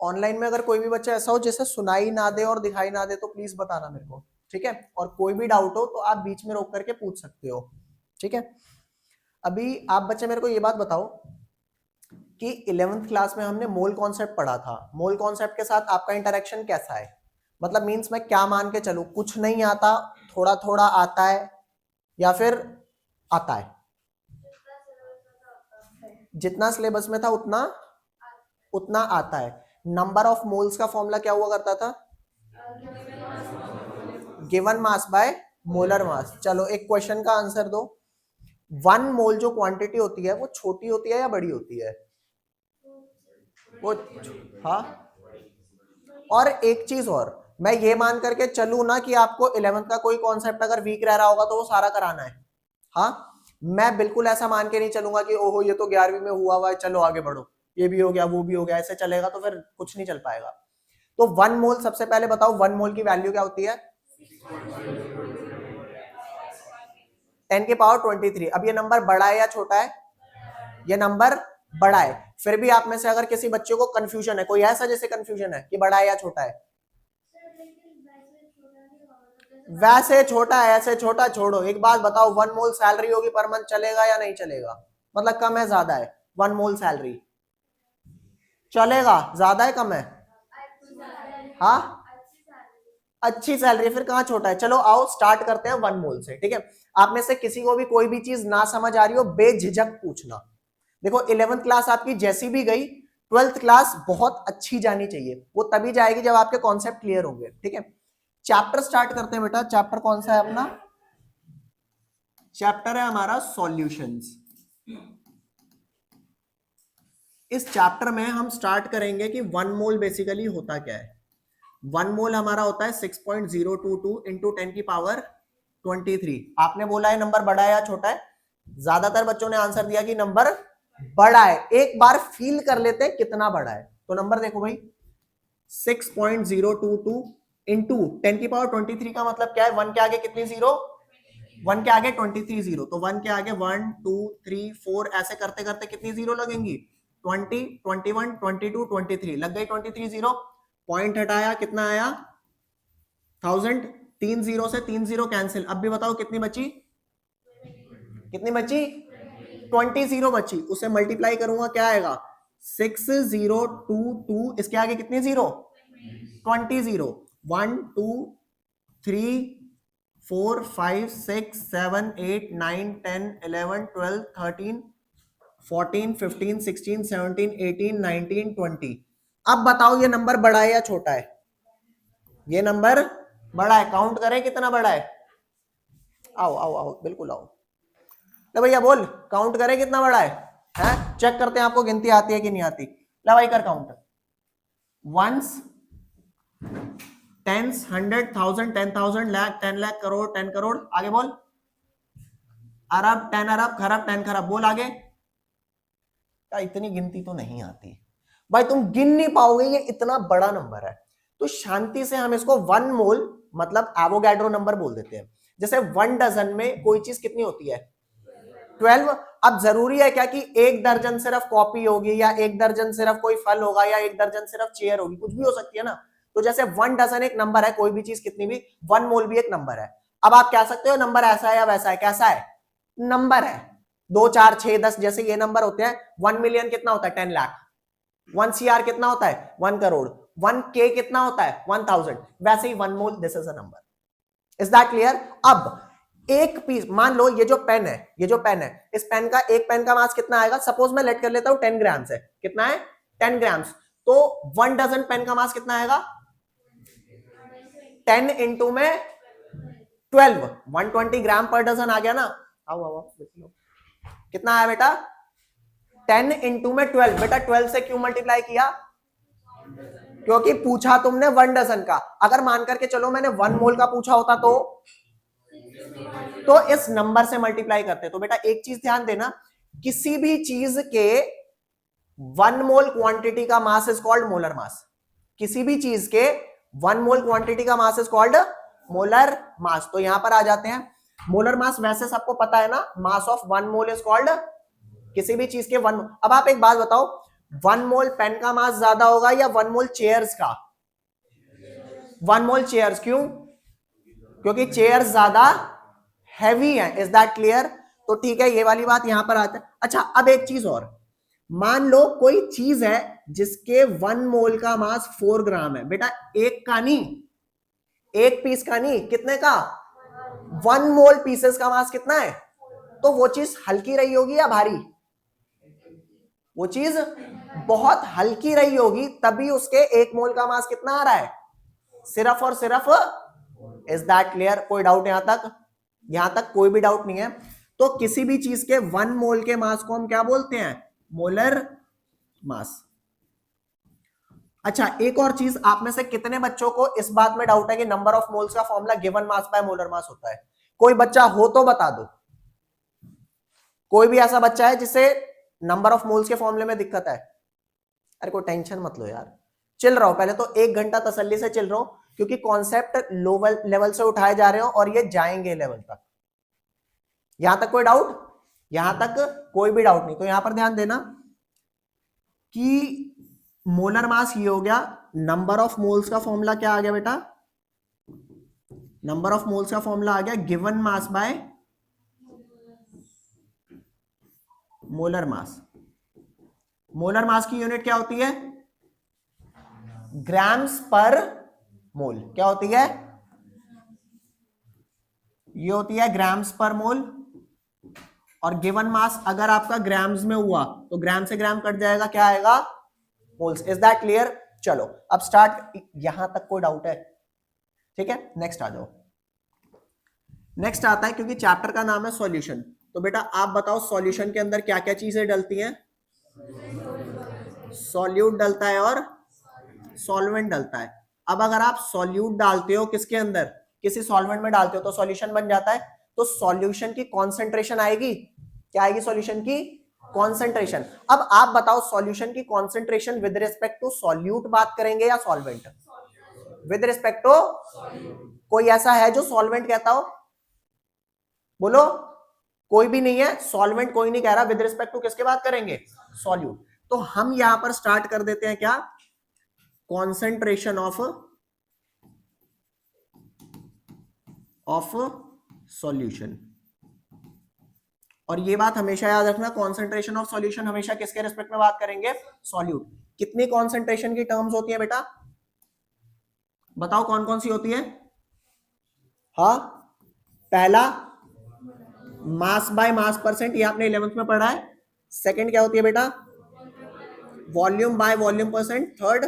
Online में अगर कोई भी बच्चा ऐसा हो जिसे सुनाई ना दे और दिखाई ना दे तो प्लीज बताना मेरे को, ठीक है। और कोई भी डाउट हो तो आप बीच में रोक करके पूछ सकते हो, ठीक है। अभी आप बच्चे मेरे को ये बात बताओ कि 11th क्लास में हमने मोल कॉन्सेप्ट पढ़ा था, मोल कॉन्सेप्ट के साथ आपका इंटरेक्शन कैसा है? मतलब मींस मैं क्या मान के चलूं, कुछ नहीं आता, थोड़ा थोड़ा आता है, या फिर आता है? जितना सिलेबस में था उतना उतना आता है। नंबर ऑफ मोल्स का फॉर्मूला क्या हुआ करता था? Given mass by molar mass. चलो एक क्वेश्चन का आंसर दो। 1 मोल जो क्वांटिटी होती है वो छोटी होती है या बड़ी होती है? वो, हाँ। और एक चीज और, मैं ये मान करके चलूं ना कि आपको 11th का कोई कॉन्सेप्ट अगर वीक रह रहा होगा तो वो सारा कराना है, हाँ। मैं बिल्कुल ऐसा मान के नहीं चलूंगा कि ओहो ये तो 11वीं में हुआ है, चलो आगे बढ़ो, ये भी हो गया वो भी हो गया, ऐसे चलेगा तो फिर कुछ नहीं चल पाएगा। तो 1 मोल, सबसे पहले बताओ 1 मोल की वैल्यू क्या होती है? 10 की पावर 23। अब ये नंबर बड़ा है या छोटा है? ये नंबर बड़ा है। फिर भी आप में से अगर किसी बच्चे को कंफ्यूजन है, कोई ऐसा जैसे कंफ्यूजन है कि बड़ा है या छोटा है? वैसे छोटा है, ऐसे छोटा छोड़ो। एक बात बताओ, 1 मोल सैलरी होगी पर मंथ, चलेगा या नहीं चलेगा? मतलब कम है ज्यादा है? 1 मोल सैलरी चलेगा, ज्यादा है कम है? हाँ, अच्छी सैलरी। फिर कहाँ छोटा है? चलो आओ स्टार्ट करते हैं 1 मोल से, ठीक है। आप में से किसी को भी कोई भी चीज ना समझ आ रही हो बेझिझक पूछना। देखो 11th क्लास आपकी जैसी भी गई, 12th क्लास बहुत अच्छी जानी चाहिए। वो तभी जाएगी जब आपके कॉन्सेप्ट क्लियर होंगे, ठीक है। चैप्टर स्टार्ट करते हैं बेटा। चैप्टर कौन सा है अपना? चैप्टर है हमारा सॉल्यूशंस। इस चैप्टर में हम स्टार्ट करेंगे कि 1 मोल बेसिकली होता क्या है। 1 मोल हमारा होता है 6.022 इंटू 10 की पावर 23। आपने बोला है नंबर बड़ा है या छोटा है? ज्यादातर बच्चों ने आंसर दिया कि नंबर बड़ा है। एक बार फील कर लेते हैं कितना बड़ा है। तो नंबर देखो भाई, 6.022 इंटू 10 की पावर 23 का मतलब क्या है? 1 के आगे कितनी जीरो? 1 के आगे 23 जीरो। तो 1 के आगे 1 2 3 4 ऐसे करते करते कितनी जीरो लगेंगी? 20 21 22 23 लग गई 23 जीरो। पॉइंट हटाया, कितना आया? 1000। 3 जीरो से 3 जीरो कैंसिल। अब भी बताओ कितनी बची? कितनी बची? 20 जीरो बची। उसे मल्टीप्लाई करूंगा क्या आएगा? 6022। इसके आगे कितनी जीरो? 20 जीरो। 1 2 3 4 5 6 7 8 9 10 11 12 13 14 15 16 17 18 19 20। अब बताओ ये नंबर बड़ा है या छोटा है? ये नंबर बड़ा है। काउंट करें कितना बड़ा है? आओ आओ आओ, बिल्कुल आओ। ले भैया बोल, काउंट करें कितना बड़ा है? चेक करते हैं आपको गिनती आती है कि नहीं आती। ले भाई कर count. Ones, tens, 100, 1000, 10,000, lakh, 10 lakh, crore, 10 crore. आगे बोल। अरब, 10 अरब, खरब, 10 खरब। बोल आगे। क्या इतनी गिनती तो नहीं आती भाई, तुम गिन नहीं पाओगे, ये इतना बड़ा नंबर है। तो शांति से हम इसको 1 मोल मतलब एवोगैड्रो नंबर बोल देते हैं। जैसे 1 डजन में कोई चीज कितनी होती है? 12। अब जरूरी है क्या कि 1 दर्जन सिर्फ कॉपी होगी, या 1 दर्जन सिर्फ कोई फल होगा, या 1 दर्जन सिर्फ चेयर होगी? कुछ भी हो सकती है ना। तो जैसे 1 डजन एक नंबर है, कोई भी चीज कितनी भी, 1 मोल भी एक नंबर है। अब आप कह सकते हो नंबर ऐसा है या वैसा है। कैसा है? नंबर है। 2 4 6 10 जैसे ये नंबर होते हैं। 1 मिलियन कितना होता है? 10 लाख। 1 CR कितना होता है? 1 करोड़। 1 K कितना होता है? 1000। वैसे ही 1 mole this is a number. Is that clear? अब एक पीस, मान लो ये जो पेन है, ये जो पेन है, इस पेन का, एक पेन का मास कितना आएगा? सपोज मैं लेट कर लेता हूं 10 ग्राम्स है। कितना है? 10 ग्राम्स। तो 1 डजन पेन का मास कितना आएगा? 10 इंटू में 12, 120 ग्राम पर डजन आ गया ना। आओ आओ, कितना आया बेटा? 10 इंटू में 12। बेटा 12 से क्यों मल्टीप्लाई किया? क्योंकि पूछा तुमने 1 डजन का। अगर मान करके चलो मैंने 1 मोल का पूछा होता तो इस नंबर से मल्टीप्लाई करते। तो बेटा एक चीज ध्यान देना, किसी भी चीज के 1 मोल क्वांटिटी का mass is called molar mass. किसी भी चीज के 1 मोल क्वांटिटी का mass is called molar mass. तो यहां पर आ जाते हैं। मोलर मास वैसे सबको पता है ना, mass of 1 mole is called, किसी भी चीज के 1। अब आप एक बात बताओ, 1 मोल पेन का मास ज्यादा होगा या 1 मोल चेयर्स का? 1 मोल चेयर्स। क्यों? क्योंकि चेयर्स ज्यादा हैवी है। Is that clear? तो ठीक है, ये वाली बात यहां पर आता है। अच्छा, अब एक चीज और, मान लो कोई चीज है जिसके 1 मोल का मास 4 ग्राम है। बेटा एक का नहीं, एक पीस का नहीं, कितने का? 1 मोल पीसेस का मास कितना है? तो वो चीज हल्की रही होगी या भारी? वो चीज बहुत हल्की रही होगी, तभी उसके 1 मोल का मास कितना आ रहा है? सिर्फ और सिर्फ। Is that clear? कोई डाउट यहां तक? यहां तक कोई भी डाउट नहीं है। तो किसी भी चीज के 1 मोल के मास को हम क्या बोलते हैं? Molar mass. अच्छा, एक और चीज, आप में से कितने बच्चों को इस बात में डाउट है कि नंबर ऑफ मोल्स का formula given mass by molar mass होता है? कोई बच्चा हो तो बता दो। कोई भी ऐसा बच्चा है जिसे नंबर ऑफ मोल्स के फॉर्मूले में दिक्कत है? अरे कोई टेंशन मत लो यार, चिल रहो। पहले तो 1 घंटा तसल्ली से चिल रहो, क्योंकि कॉन्सेप्ट लो लेवल से उठाए जा रहे हो और ये जाएंगे लेवल तक। यहां तक कोई डाउट? यहां तक कोई भी डाउट नहीं। तो यहां पर ध्यान देना कि मोलर मास ये हो गया। नंबर ऑफ मोल्स का फॉर्मूला क्या आ गया बेटा? नंबर ऑफ मोल्स का फॉर्मूला आ गया given mass by molar mass. Molar mass की यूनिट क्या होती है? ग्राम्स पर मोल। क्या होती है? ये होती है ग्राम्स पर मोल। और गिवन मास अगर आपका ग्राम्स में हुआ तो ग्राम से ग्राम कट जाएगा, क्या आएगा? मोल्स। Is that clear? चलो अब स्टार्ट। यहां तक कोई डाउट है? ठीक है, नेक्स्ट आ जाओ। नेक्स्ट आता है, क्योंकि चैप्टर का नाम है सॉल्यूशन, तो बेटा आप बताओ सॉल्यूशन के अंदर क्या क्या चीजें डलती हैं? सॉल्यूट डलता है और सॉल्वेंट डलता है। अब अगर आप सॉल्यूट डालते हो किसके अंदर? किसी सॉल्वेंट में डालते हो तो सॉल्यूशन बन जाता है। तो सॉल्यूशन की कॉन्सेंट्रेशन आएगी। क्या आएगी? सॉल्यूशन की कॉन्सेंट्रेशन। अब आप बताओ सॉल्यूशन की concentration with respect to solute बात करेंगे या सॉल्वेंट? With respect to. कोई ऐसा है जो सॉल्वेंट कहता हो? बोलो। कोई भी नहीं है। सॉल्वेंट कोई नहीं कह रहा। विद रिस्पेक्ट टू किसके बात करेंगे? सॉल्यूट। तो हम यहां पर स्टार्ट कर देते हैं क्या? Concentration of solution. और ये बात हमेशा याद रखना, कॉन्सेंट्रेशन ऑफ सॉल्यूशन हमेशा किसके रिस्पेक्ट में बात करेंगे? सॉल्यूट। कितनी कॉन्सेंट्रेशन की टर्म्स होती है बेटा? बताओ कौन कौन सी होती है? हाँ, पहला मास बाय मास परसेंट, ये आपने 11th में पढ़ा है। सेकंड क्या होती है बेटा? Volume by volume percent. Third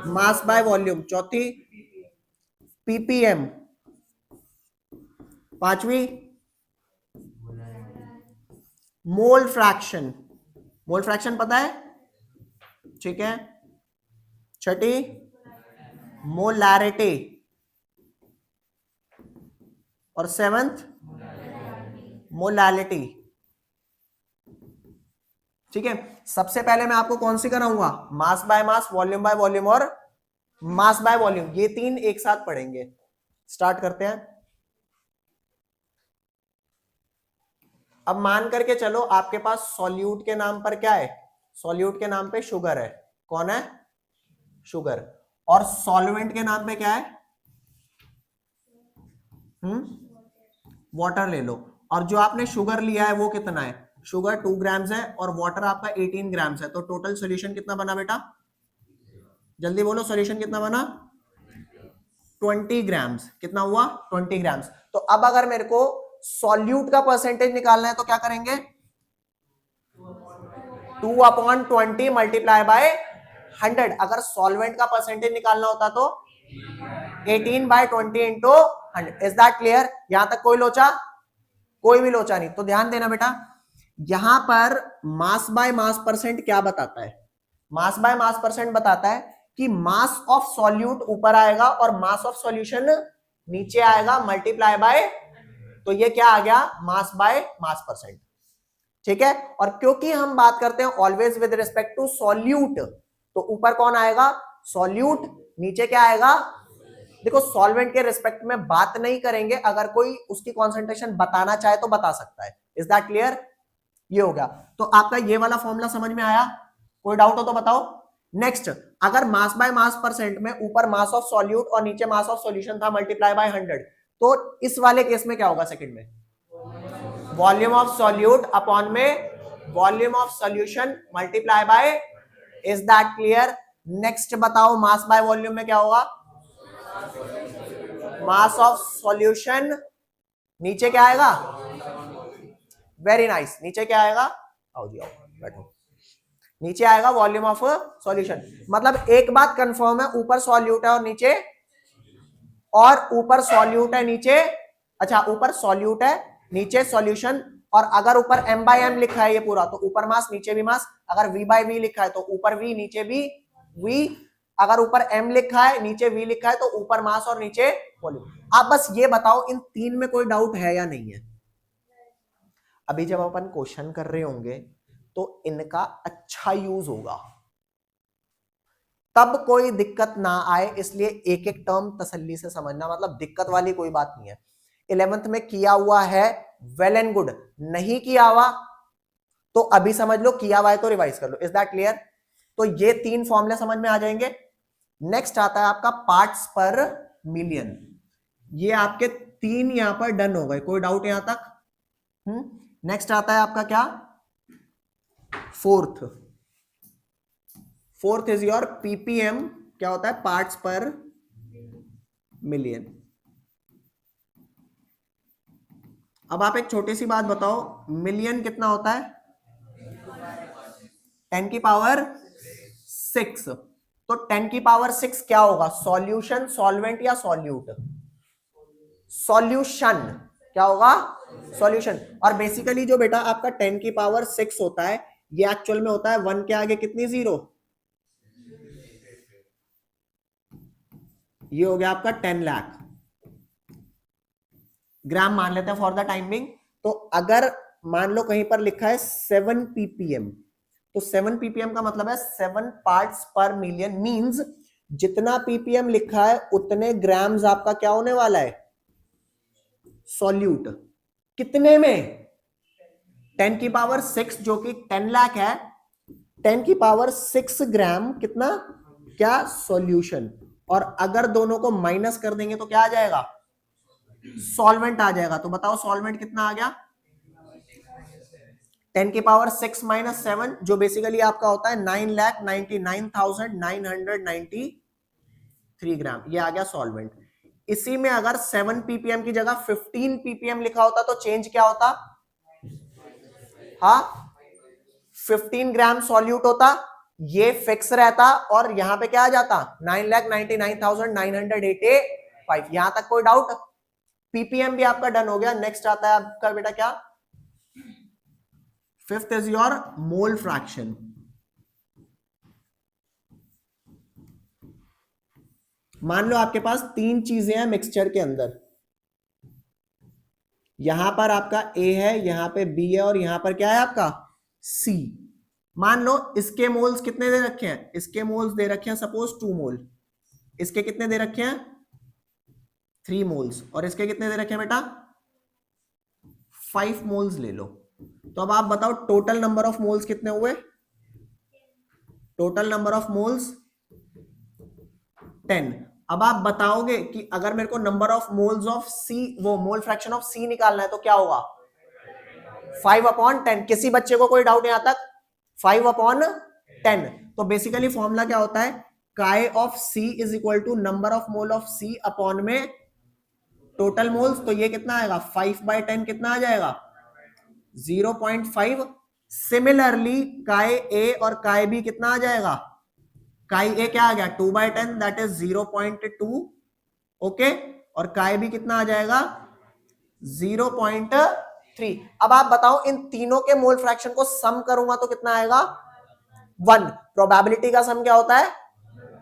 mass by volume. चौथी पीपीएम। पांचवी मोल फ्रैक्शन। मोल फ्रैक्शन पता है? ठीक है। छठी मोलैरिटी। और सेवंथ मोलैलिटी। ठीक है। सबसे पहले मैं आपको कौन सी कराऊंगा? मास by mass, volume by volume और मास बाय वॉल्यूम। ये तीन एक साथ पढ़ेंगे। स्टार्ट करते हैं। अब मान करके चलो आपके पास सॉल्यूट के नाम पर क्या है? सॉल्यूट के नाम पे शुगर है। कौन है? शुगर। और सॉल्वेंट के नाम पे क्या है? वाटर ले लो। और जो आपने शुगर लिया है वो कितना है? शुगर 2 ग्राम्स है और वाटर आपका 18 ग्राम्स है। तो टोटल सॉल्यूशन कितना बना बेटा? जल्दी बोलो, सॉल्यूशन कितना बना? 20 ग्राम्स। कितना हुआ? 20 ग्राम्स। तो अब अगर मेरे को सॉल्यूट का परसेंटेज निकालना है तो क्या करेंगे? 2/20 मल्टीप्लाई बाय 100। अगर सॉल्वेंट का परसेंटेज निकालना होता तो 18/20 इंटू 100। Is that clear? यहां तक कोई लोचा? कोई भी लोचा नहीं। तो ध्यान देना बेटा, यहां पर मास बाय मास परसेंट क्या बताता है? मास बाय मास परसेंट बताता है कि मास ऑफ सॉल्यूट ऊपर आएगा और मास ऑफ सॉल्यूशन नीचे आएगा, मल्टीप्लाई बाय। तो ये क्या आ गया? Mass by mass percent. ठीक है। और क्योंकि हम बात करते हैं always with respect to solute, तो ऊपर कौन आएगा? सॉल्यूट। नीचे क्या आएगा? देखो सॉल्वेंट के रिस्पेक्ट में बात नहीं करेंगे, अगर कोई उसकी कॉन्सेंट्रेशन बताना चाहे तो बता सकता है। Is that clear? ये हो गया। तो आपका ये वाला फॉर्मूला समझ में आया? कोई डाउट हो तो बताओ। नेक्स्ट, अगर मास बाय मास परसेंट में ऊपर मास ऑफ सॉल्यूट और नीचे मास ऑफ सॉल्यूशन था मल्टीप्लाई बाय 100, तो इस वाले केस में क्या होगा सेकंड में? वॉल्यूम ऑफ सॉल्यूट अपॉन में volume of solution multiply by, is that clear? Next बताओ, मास बाय वॉल्यूम में क्या होगा? मास ऑफ सॉल्यूशन, नीचे क्या आएगा? वेरी नाइस, नीचे क्या आएगा? आओ जी आओ, बैठो। नीचे आएगा वॉल्यूम ऑफ सॉल्यूशन। मतलब एक बात कंफर्म है, ऊपर सॉल्यूट है और नीचे, और ऊपर सॉल्यूट है नीचे, अच्छा ऊपर सॉल्यूट है नीचे सॉल्यूशन, और अगर ऊपर m बाय m लिखा है ये पूरा, तो ऊपर मास नीचे भी मास। अगर v बाय v लिखा है तो ऊपर v नीचे भी v। अगर ऊपर m लिखा है नीचे v लिखा है तो ऊपर मास और नीचे वॉल्यूम। आप बस ये बताओ इन तीन में कोई डाउट है या नहीं है? अभी जब अपन क्वेश्चन कर रहे होंगे तो इनका अच्छा यूज होगा, तब कोई दिक्कत ना आए, इसलिए एक एक टर्म तसल्ली से समझना, मतलब दिक्कत वाली कोई बात नहीं है। 11th में किया हुआ है, वेल एंड गुड। नहीं किया हुआ तो अभी समझ लो, किया हुआ है तो रिवाइज कर लो। Is that clear? तो ये तीन फॉर्मूले समझ में आ जाएंगे। नेक्स्ट आता है आपका पार्ट्स पर मिलियन। ये आपके तीन यहां पर डन हो गए, कोई डाउट यहां तक? नेक्स्ट आता है आपका क्या? Fourth is your ppm. क्या होता है? पार्ट्स पर मिलियन। अब आप एक छोटी सी बात बताओ, मिलियन कितना होता है? 10 की पावर 6। तो 10 की पावर 6 क्या होगा? सॉल्यूशन, सॉल्वेंट या सॉल्यूट? सॉल्यूशन। क्या होगा? सॉल्यूशन। और बेसिकली जो बेटा आपका 10 की पावर 6 होता है, ये एक्चुअल में होता है 1 के आगे कितनी जीरो? ये हो गया आपका 10 लाख ग्राम मान लेते हैं फॉर द टाइमिंग। तो अगर मान लो कहीं पर लिखा है 7 ppm, तो 7 ppm का मतलब है 7 पार्ट्स पर मिलियन। मींस जितना ppm लिखा है उतने ग्राम्स आपका क्या होने वाला है? सॉल्यूट। कितने में? 10 की पावर 6 जो कि 10 लाख है, 10 की पावर 6 ग्राम कितना? क्या? सॉल्यूशन। और अगर दोनों को माइनस कर देंगे तो क्या आ जाएगा? सॉल्वेंट आ जाएगा। तो बताओ सॉल्वेंट कितना आ गया? 10 की पावर 6 माइनस 7, जो बेसिकली आपका होता है 9,99,993 ग्राम। ये आ गया सॉल्वेंट। इसी में अगर 7 ppm की जगह 15 ppm लिखा होता तो चेंज क्या होता? हाँ, 15 ग्राम सॉल्यूट होता, ये फिक्स रहता, और यहां पे क्या आ जाता? 9,99,985। यहां तक कोई डाउट? पीपीएम भी आपका डन हो गया। नेक्स्ट आता है आपका बेटा क्या? Fifth is your mole fraction. मान लो आपके पास तीन चीजें हैं मिक्सचर के अंदर, यहां पर आपका ए है, यहां पे बी है, और यहां पर क्या है आपका? सी। मान लो इसके मोल्स कितने दे रखे हैं? इसके मोल्स दे रखे हैं सपोज 2 मोल। इसके कितने दे रखे हैं? 3 मोल्स। और इसके कितने दे रखे हैं बेटा? 5 मोल्स ले लो। तो अब आप बताओ टोटल नंबर ऑफ मोल्स कितने हुए? Total number of moles 10। अब आप बताओगे कि अगर मेरे को नंबर ऑफ मोल्स ऑफ सी, वो मोल फ्रैक्शन ऑफ सी निकालना है, तो क्या होगा? 5/10। किसी बच्चे को कोई डाउट यहां तक? 5/10। तो बेसिकली फॉर्मूला क्या होता है? Chi of C is equal to number of mole of C upon में टोटल मोल्स। तो ये कितना आएगा? 5/10 कितना आ जाएगा? 0.5। सिमिलरली काय ए और काय बी कितना आ जाएगा? काय ए क्या आ गया? 2/10, दैट इज 0.2। ओके, और काय बी कितना आ जाएगा? 0.3। अब आप बताओ इन तीनों के मोल फ्रैक्शन को सम करूंगा तो कितना आएगा? 1। प्रोबेबिलिटी का सम क्या होता है?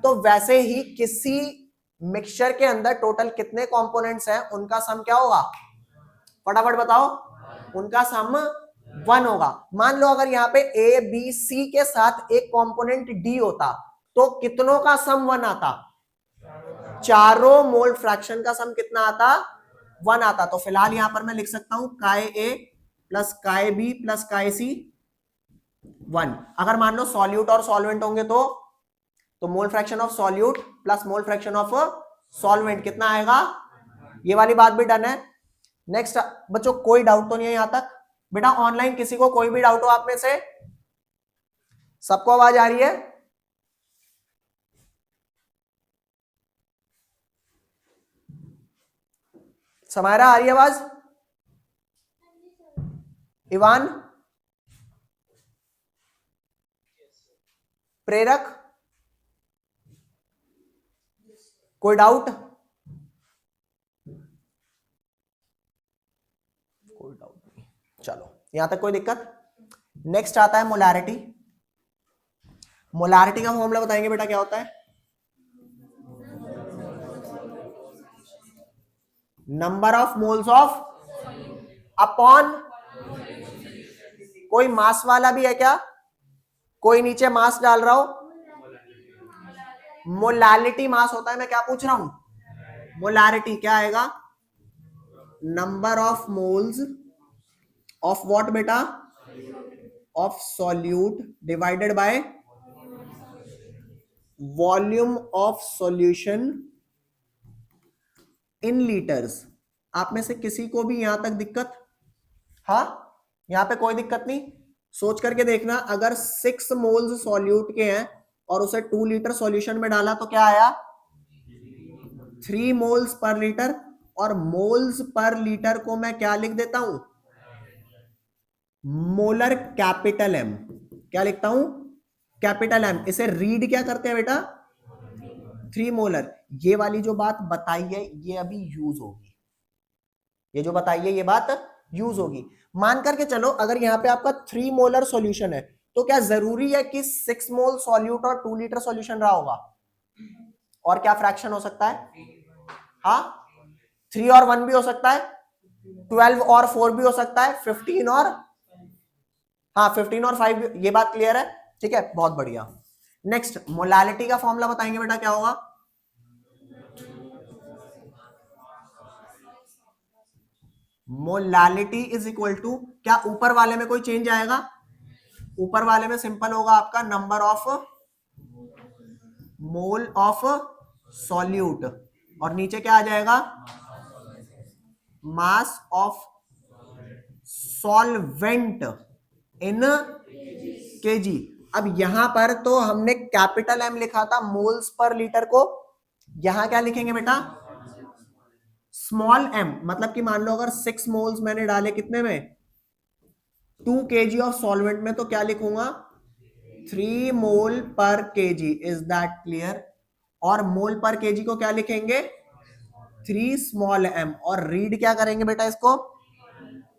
तो वैसे ही किसी मिक्सचर के अंदर टोटल कितने कंपोनेंट्स हैं उनका सम क्या होगा? फटाफट बताओ। उनका सम 1 होगा। मान लो अगर यहाँ पे ए बी सी के साथ एक कंपोनेंट डी होता तो कितनों का सम 1 आता? चारों मोल फ्रैक्शन का सम कितना आता? 1 आता। तो फिलहाल यहां पर मैं लिख सकता हूं काय ए प्लस काय बी प्लस काय सी 1। अगर मान लो सॉल्यूट और सॉल्वेंट होंगे तो mole fraction of solute plus mole fraction of solvent कितना आएगा? ये वाली बात भी डन है। नेक्स्ट बच्चों, कोई डाउट तो नहीं है यहां तक? बेटा ऑनलाइन किसी को कोई भी डाउट हो आप में से? सबको आवाज आ रही है? समायरा आ रही है आवाज? इवान, प्रेरक, कोई डाउट? कोई डाउट नहीं, चलो यहां तक कोई दिक्कत? नेक्स्ट आता है मोलारिटी। मोलारिटी का फॉर्मूला बताएंगे बेटा क्या होता है? Number of moles of upon, कोई मास वाला भी है क्या? कोई नीचे मास डाल रहा हो? मोलालिटी मास होता है, मैं क्या पूछ रहा हूं? मोलारिटी क्या आएगा? Number of moles of what बेटा? Of solute divided by volume of solution in litres. आप में से किसी को भी यहां तक दिक्कत? हाँ, यहां पे कोई दिक्कत नहीं। सोच करके देखना, अगर 6 मोल्स सॉल्यूट के हैं और उसे 2 लीटर सॉल्यूशन में डाला तो क्या आया? 3 मोल्स पर लीटर। और मोल्स पर लीटर को मैं क्या लिख देता हूं? Molar capital M. क्या लिखता हूं? Capital M. इसे रीड क्या करते हैं बेटा? 3 मोलर। ये वाली जो बात बताई है ये अभी यूज होगी, ये जो बताई है ये बात यूज होगी। मान करके चलो अगर यहां पे आपका 3 मोलर सॉल्यूशन है तो क्या जरूरी है कि 6 मोल सॉल्यूट और 2 लीटर सॉल्यूशन रहा होगा? और क्या फ्रैक्शन हो सकता है? हाँ, 3 और 1 भी हो सकता है, 12 और 4 भी हो सकता है, 15 और, हाँ 15 और 5 भी। ये बात क्लियर है? ठीक है, बहुत बढ़िया। नेक्स्ट मोलालिटी का फॉर्मूला बताएंगे बेटा क्या होगा? मोलालिटी इज इक्वल टू, क्या ऊपर वाले में कोई चेंज आएगा? ऊपर वाले में सिंपल होगा आपका number of mole of solute, और नीचे क्या आ जाएगा? मास ऑफ सॉल्वेंट इन केजी। अब यहां पर तो हमने कैपिटल एम लिखा था मोल्स पर लीटर को, यहां क्या लिखेंगे बेटा? Small M. मतलब कि मान लो अगर 6 मोल्स मैंने डाले कितने में? 2 kg ऑफ सॉल्वेंट में, तो क्या लिखूंगा? 3 मोल पर केजी। Is that clear? और मोल पर केजी को क्या लिखेंगे? 3 स्मॉल एम। और रीड क्या करेंगे बेटा इसको?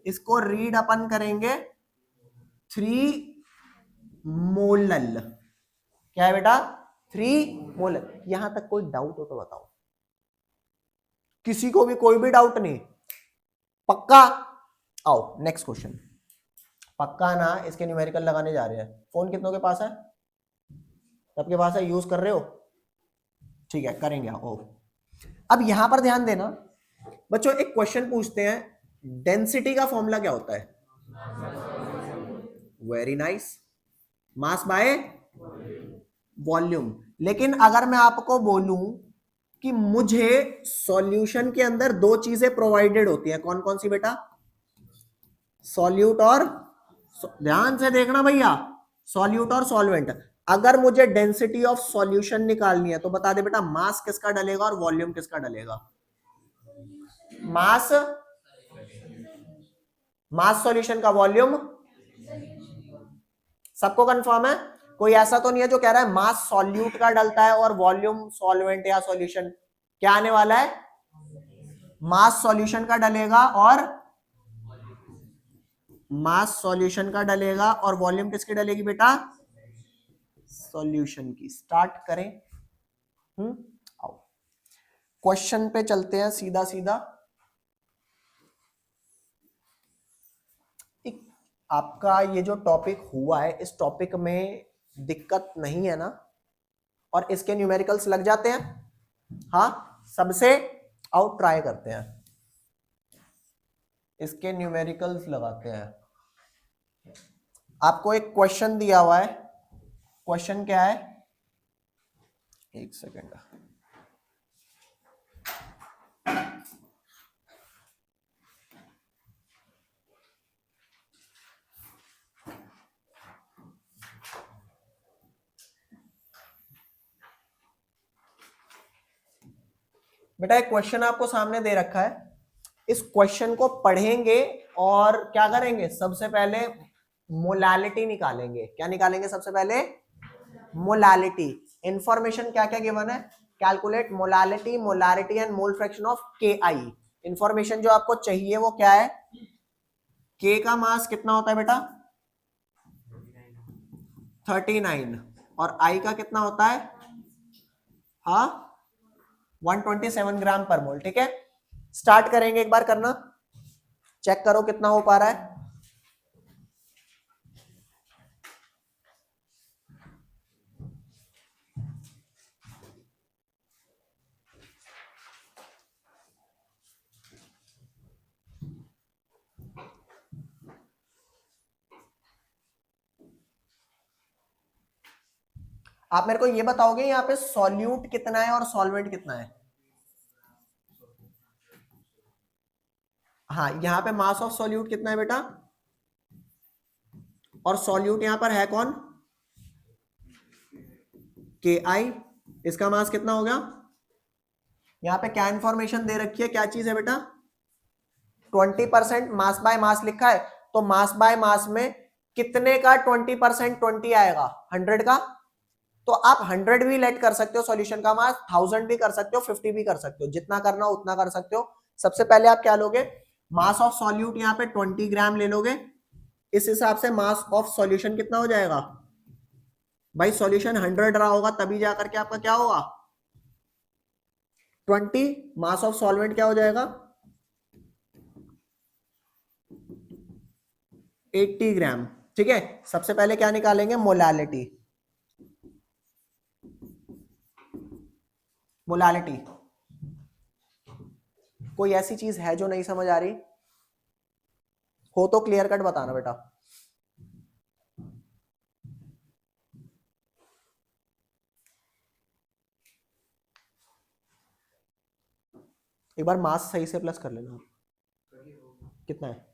इसको रीड अपन करेंगे 3 मोलल। क्या है बेटा? 3 मोलल। यहां तक कोई डाउट हो तो बताओ? किसी को भी कोई भी डाउट नहीं? पक्का? आओ नेक्स्ट क्वेश्चन। पक्का ना? इसके न्यूमेरिकल लगाने जा रहे हैं। फोन कितनों के पास है? सबके पास है? यूज कर रहे हो? ठीक है, करेंगे आओ। अब यहां पर ध्यान देना बच्चों, एक क्वेश्चन पूछते हैं, डेंसिटी का फॉर्मूला क्या होता है? Very nice, mass by volume. लेकिन अगर मैं आपको बोलूं कि मुझे सॉल्यूशन के अंदर 2 चीजें प्रोवाइडेड होती हैं, कौन कौन सी बेटा? सॉल्यूट और, ध्यान से देखना भैया, सॉल्यूट और सॉल्वेंट। अगर मुझे डेंसिटी ऑफ सॉल्यूशन निकालनी है तो बता दे बेटा, मास किसका डलेगा और वॉल्यूम किसका डलेगा? मास, मास सॉल्यूशन का, वॉल्यूम। सबको कंफर्म है? कोई ऐसा तो नहीं है जो कह रहा है मास सॉल्यूट का डलता है और वॉल्यूम सॉल्वेंट या सॉल्यूशन? क्या आने वाला है? मास सॉल्यूशन का डलेगा और, मास सॉल्यूशन का डलेगा और वॉल्यूम किसकी डलेगी बेटा? सॉल्यूशन की। स्टार्ट करें? आओ क्वेश्चन पे चलते हैं सीधा सीधा। आपका ये जो टॉपिक हुआ है इस टॉपिक में दिक्कत नहीं है ना? और इसके न्यूमेरिकल्स लग जाते हैं? हाँ सबसे? आओ ट्राई करते हैं, इसके न्यूमेरिकल्स लगाते हैं। आपको एक क्वेश्चन दिया हुआ है, क्वेश्चन क्या है, एक सेकेंड, बेटा एक क्वेश्चन आपको सामने दे रखा है, इस क्वेश्चन को पढ़ेंगे और क्या करेंगे, सबसे पहले मोलालिटी निकालेंगे। क्या निकालेंगे सबसे पहले? मोलालिटी। इंफॉर्मेशन क्या क्या गिवन है, calculate molality, molarity and mole fraction of के आई। इंफॉर्मेशन जो आपको चाहिए वो क्या है, के का मास कितना होता है बेटा 39, और आई का कितना होता है, हाँ 127 ग्राम पर मोल। ठीक है, स्टार्ट करेंगे, एक बार करना, चेक करो कितना हो पा रहा है। आप मेरे को ये बताओगे यहाँ पे सॉल्यूट कितना है और सॉल्वेंट कितना है? हाँ, यहाँ पे मास ऑफ सॉल्यूट कितना है बेटा, और सॉल्यूट यहाँ पर है कौन, के आई। इसका मास कितना होगा, यहाँ पे क्या इंफॉर्मेशन दे रखी है, क्या चीज है बेटा, 20% मास बाय मास लिखा है, तो मास बाय मास में कितने का 20%, 20 आएगा 100 का, तो आप 100 भी लेट कर सकते हो सॉल्यूशन का मास, 1000 भी कर सकते हो, 50 भी कर सकते हो, जितना करना हो उतना कर सकते हो। सबसे पहले आप क्या लोगे, मास ऑफ सॉल्यूट यहाँ पे 20 ग्राम ले लोगे, इस हिसाब से मास ऑफ सॉल्यूशन कितना हो जाएगा भाई, सॉल्यूशन 100 रहा होगा तभी जाकर के आपका क्या होगा 20, मास ऑफ सॉल्वेंट क्या हो जाएगा 80 ग्राम। ठीक है, सबसे पहले क्या निकालेंगे, मोलालिटी। मोलालिटी, कोई ऐसी चीज है जो नहीं समझ आ रही हो तो क्लियर कट बताना बेटा। एक बार मास सही से प्लस कर लेना, कितना है,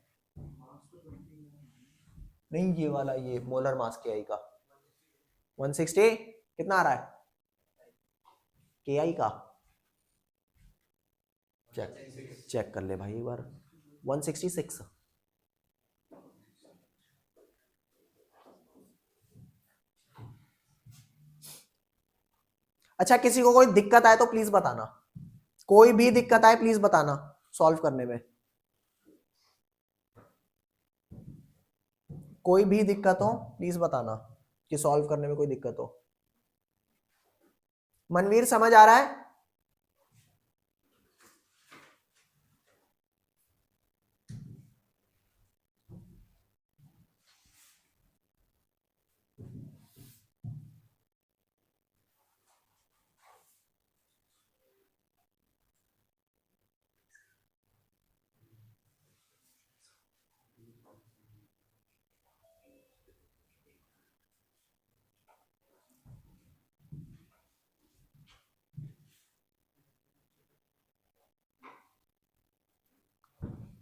नहीं ये वाला, ये मोलर मास के आई का 160 कितना आ रहा है, के आई का चेक कर ले भाई एक बार, 166। अच्छा, किसी को कोई दिक्कत आए तो प्लीज बताना, कोई भी दिक्कत आए प्लीज बताना सॉल्व करने में, कोई भी दिक्कत हो प्लीज बताना कि सॉल्व करने में कोई दिक्कत हो। मनवीर समझ आ रहा है?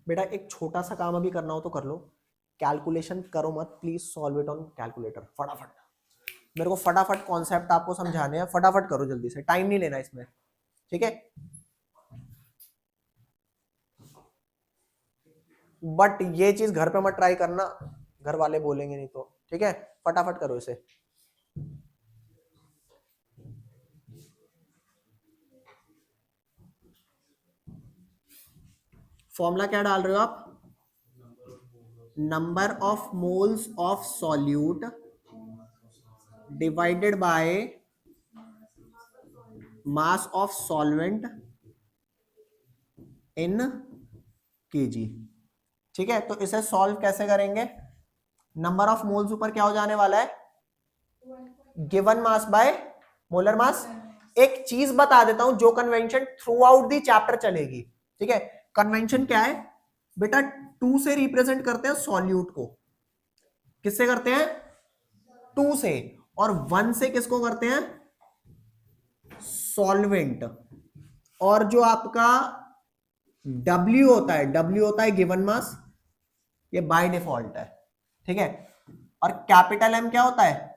बेटा एक छोटा सा काम अभी करना हो तो कर लो, कैलकुलेशन करो मत please, solve it on calculator फटाफट, मेरे को फटाफट कॉन्सेप्ट आपको समझाने हैं, फटाफट करो जल्दी से, टाइम नहीं लेना इसमें। ठीक है, बट ये चीज घर पे मत ट्राई करना, घर वाले बोलेंगे नहीं तो। ठीक है, फटाफट करो इसे। फॉर्मूला क्या डाल रहे हो आप, number of moles of solute divided by mass of solvent in KG. ठीक है, तो इसे सॉल्व कैसे करेंगे, नंबर ऑफ मोल्स ऊपर क्या हो जाने वाला है, given mass by molar mass. एक चीज बता देता हूं जो convention through out the chapter चलेगी। ठीक है, कन्वेंशन क्या है बेटा, 2 से रिप्रेजेंट करते हैं सॉल्यूट को, किससे करते हैं? 2 से। और 1 से किसको करते हैं? सॉल्वेंट। और जो आपका W होता है, W होता है गिवन मास, ये बाय डिफॉल्ट है, ठीक है। और कैपिटल M क्या होता है?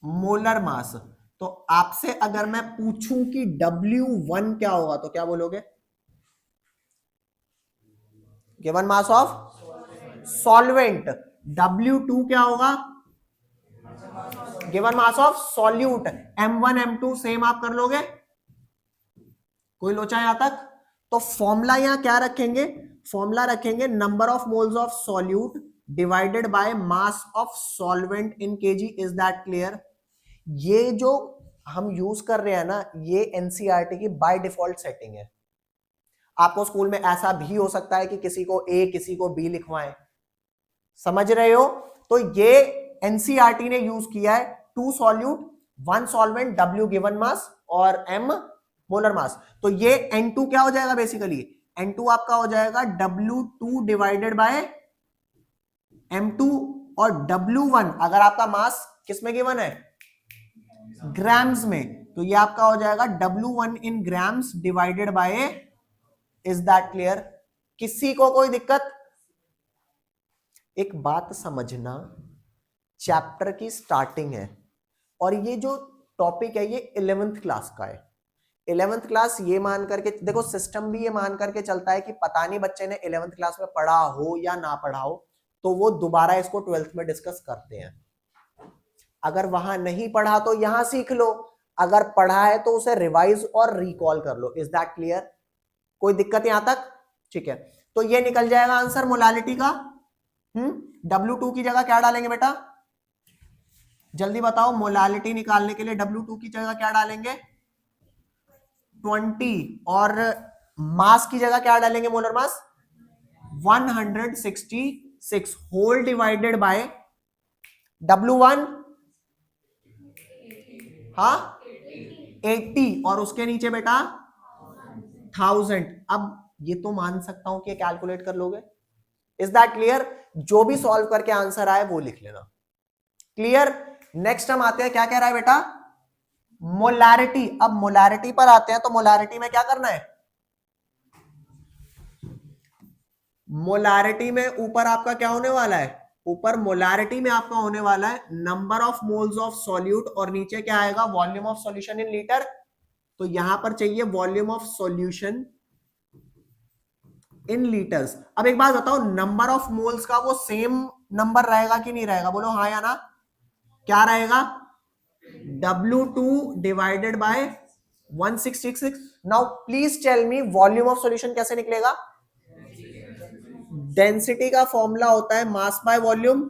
Molar mass. तो आपसे अगर मैं पूछूं कि W1 क्या होगा तो क्या बोलोगे? Given mass of solvent. W2 क्या होगा? Given mass of solute. M1 M2 same आप कर लोगे? कोई लोचा यहां तक? तो फॉर्मूला यहां क्या रखेंगे? फॉर्मूला रखेंगे number of moles of solute divided by mass of solvent in KG. Is that clear? ये जो हम यूज कर रहे हैं ना, ये एनसीईआरटी की बाय डिफॉल्ट सेटिंग है। आपको स्कूल में ऐसा भी हो सकता है कि किसी को ए किसी को बी लिखवाएं, समझ रहे हो? तो ये एनसीईआरटी ने यूज किया है 2 solute 1 solvent, W given mass और M मोलर मास। तो ये N2 क्या हो जाएगा? बेसिकली N2 आपका हो जाएगा W2 डिवाइडेड बाय M2। और W1 अगर आपका मास किस में गिवन है? ग्राम्स में, तो ये आपका हो जाएगा W1 in grams divided by. Is that clear? किसी को कोई दिक्कत? एक बात समझना, चैप्टर की स्टार्टिंग है और ये जो टॉपिक है ये 11th क्लास का है। 11th क्लास ये मान करके देखो, सिस्टम भी ये मान करके चलता है कि पता नहीं बच्चे ने 11th क्लास में पढ़ा हो या ना पढ़ा हो, तो वो दोबारा इसको 12th में डिस्कस करते हैं। अगर वहां नहीं पढ़ा तो यहां सीख लो, अगर पढ़ा है तो उसे रिवाइज और रिकॉल कर लो। Is that clear? कोई दिक्कत यहां तक? ठीक है, तो ये निकल जाएगा आंसर मोलालिटी का। W2 की जगह क्या डालेंगे बेटा? जल्दी बताओ, मोलालिटी निकालने के लिए W2 की जगह क्या डालेंगे? 20। और मास की जगह क्या डालेंगे? Molar mass 166 whole divided by W1, हाँ 80, और उसके नीचे बेटा 1000। अब ये तो मान सकता हूं कि कैलकुलेट कर लोगे। Is that clear? जो भी सॉल्व करके आंसर आए वो लिख लेना। क्लियर? नेक्स्ट हम आते हैं, क्या कह रहा है बेटा? मोलारिटी। अब मोलारिटी पर आते हैं, तो मोलारिटी में क्या करना है? मोलारिटी में ऊपर आपका क्या होने वाला है? ऊपर मोलारिटी में आपका होने वाला है number of moles of solute, और नीचे क्या आएगा? Volume of solution in litre. तो यहां पर चाहिए volume of solution in litres. अब एक बात बताओ, नंबर ऑफ मोल्स का वो सेम नंबर रहेगा कि नहीं रहेगा? बोलो हाँ या ना। क्या रहेगा? W2 divided by 166। Now please tell me, volume of solution कैसे निकलेगा? डेंसिटी का फॉर्मूला होता है मास बाय वॉल्यूम।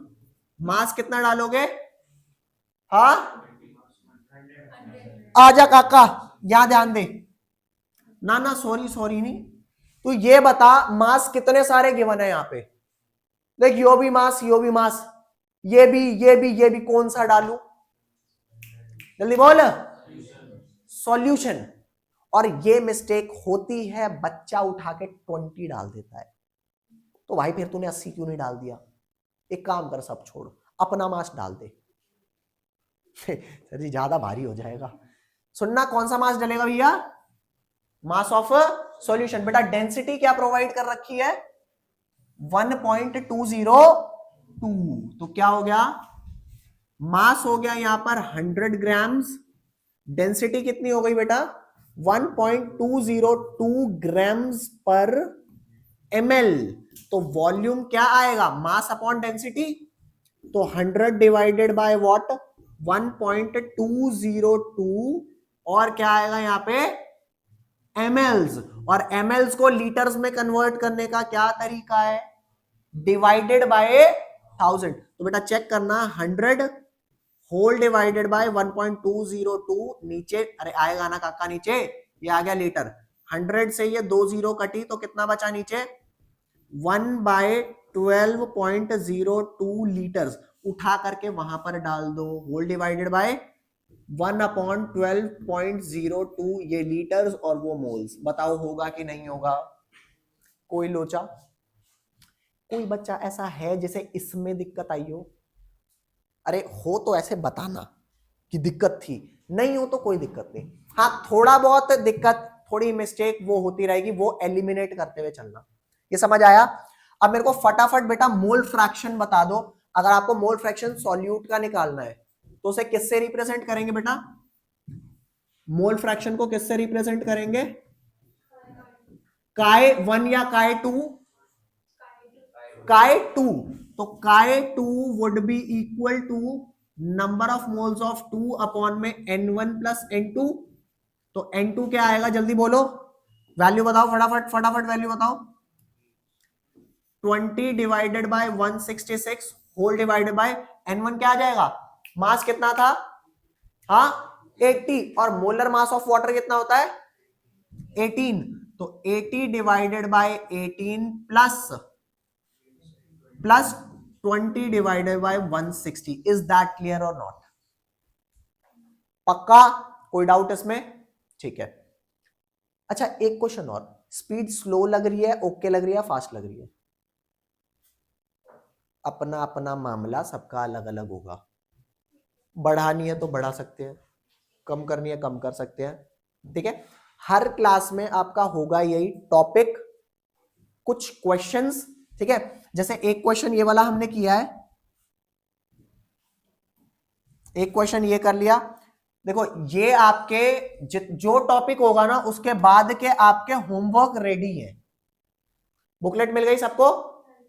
मास कितना डालोगे? हाँ, आजा काका, यहां ध्यान दे। ना ना, सॉरी सॉरी नहीं, तो ये बता मास कितने सारे गिवन है यहां पे? देख, यो भी मास, यो भी मास, ये भी, ये भी, ये भी, कौन सा डालू? जल्दी बोल। सॉल्यूशन। और ये मिस्टेक होती है, बच्चा उठा के 20 डाल देता है। तो भाई फिर तूने 80 क्यों नहीं डाल दिया? एक काम कर, सब छोड़, अपना मास डाल दे। सर जी ज्यादा भारी हो जाएगा। सुनना, कौन सा मास डलेगा भैया? Mass of solution. बेटा डेंसिटी क्या प्रोवाइड कर रखी है? 1.202। तो क्या हो गया? मास हो गया यहां पर 100 ग्राम्स। डेंसिटी कितनी हो गई बेटा? 1.202 ग्राम्स पर ml। तो वॉल्यूम क्या आएगा? Mass upon density. तो 100 डिवाइडेड बाय व्हाट? 1.202। और क्या आएगा यहां पे? mls। और mls को लीटर्स में कन्वर्ट करने का क्या तरीका है? Divided by 1000। तो बेटा चेक करना, 100 होल डिवाइडेड बाय 1.202 नीचे, अरे आएगा ना काका नीचे, ये आ गया लीटर। 100 से ये 2 जीरो कटी तो कितना बचा नीचे? 1/12.02 लीटर्स। उठा करके वहां पर डाल दो, होल डिवाइडेड बाय 1/12.02, ये लीटर्स और वो मोल्स। बताओ होगा कि नहीं होगा? कोई लोचा? कोई बच्चा ऐसा है जिसे इसमें दिक्कत आई हो? अरे हो तो ऐसे बताना कि दिक्कत थी, नहीं हो तो कोई दिक्कत नहीं। हाँ थोड़ा बहुत दिक्कत, थोड़ी मिस्टेक वो होती रहेगी, वो एलिमिनेट करते हुए चलना। ये समझ आया? अब मेरे को फटाफट बेटा मोल फ्रैक्शन बता दो। अगर आपको मोल फ्रैक्शन सॉल्यूट का निकालना है तो उसे किससे रिप्रेजेंट करेंगे बेटा? मोल फ्रैक्शन को किससे रिप्रेजेंट करेंगे? काय 1 या काय 2? काय 2। तो chi 2 would be equal to number of moles of 2 upon में n1 प्लस n2। तो n2 क्या आएगा जल्दी बोलो, वैल्यू बताओ फटाफट फटाफट वैल्यू बताओ। 20 divided by 166 whole divided by n1 क्या आ जाएगा? मास कितना था? हाँ 80। और मोलर मास ऑफ वाटर कितना होता है? 18। तो 80 divided by 18 plus 20 divided bye 160। Is that clear और नॉट? पक्का? कोई डाउट इसमें? ठीक है। अच्छा एक क्वेश्चन और, स्पीड स्लो लग रही है, ओके लग रही है, फास्ट लग रही है? अपना अपना मामला, सबका अलग अलग होगा। बढ़ानी है तो बढ़ा सकते हैं, कम करनी है कम कर सकते हैं। ठीक है, हर क्लास में आपका होगा यही टॉपिक, कुछ क्वेश्चंस। ठीक है, जैसे एक क्वेश्चन ये वाला हमने किया है, एक क्वेश्चन ये कर लिया। देखो ये आपके जो टॉपिक होगा ना उसके बाद के आपके होमवर्क रेडी है। बुकलेट मिल गई सबको?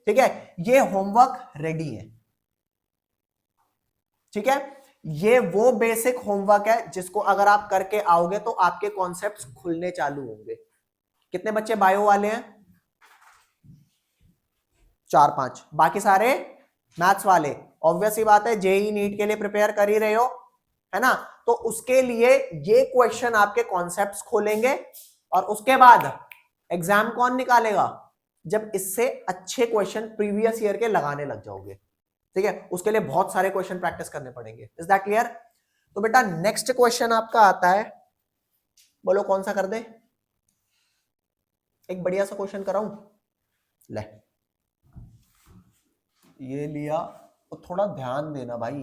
ठीक है, ये होमवर्क रेडी है। ठीक है, ये वो बेसिक होमवर्क है जिसको अगर आप करके आओगे तो आपके कॉन्सेप्ट्स खुलने चालू होंगे। कितने बच्चे बायो वाले हैं? 4-5। बाकी सारे मैथ्स वाले। ऑब्वियस ही बात है, जेई नीट के लिए प्रिपेयर कर ही रहे हो, है ना? तो उसके लिए ये क्वेश्चन आपके कॉन्सेप्ट्स खोलेंगे और उसके बाद एग्जाम कौन निकालेगा? जब इससे अच्छे क्वेश्चन प्रीवियस ईयर के लगाने लग जाओगे। ठीक है, उसके लिए बहुत सारे क्वेश्चन प्रैक्टिस करने पड़ेंगे। Is that clear? तो बेटा नेक्स्ट क्वेश्चन आपका आता है, बोलो कौन सा कर दे? एक बढ़िया सा क्वेश्चन कराऊं? ले ये लिया, तो थोड़ा ध्यान देना भाई।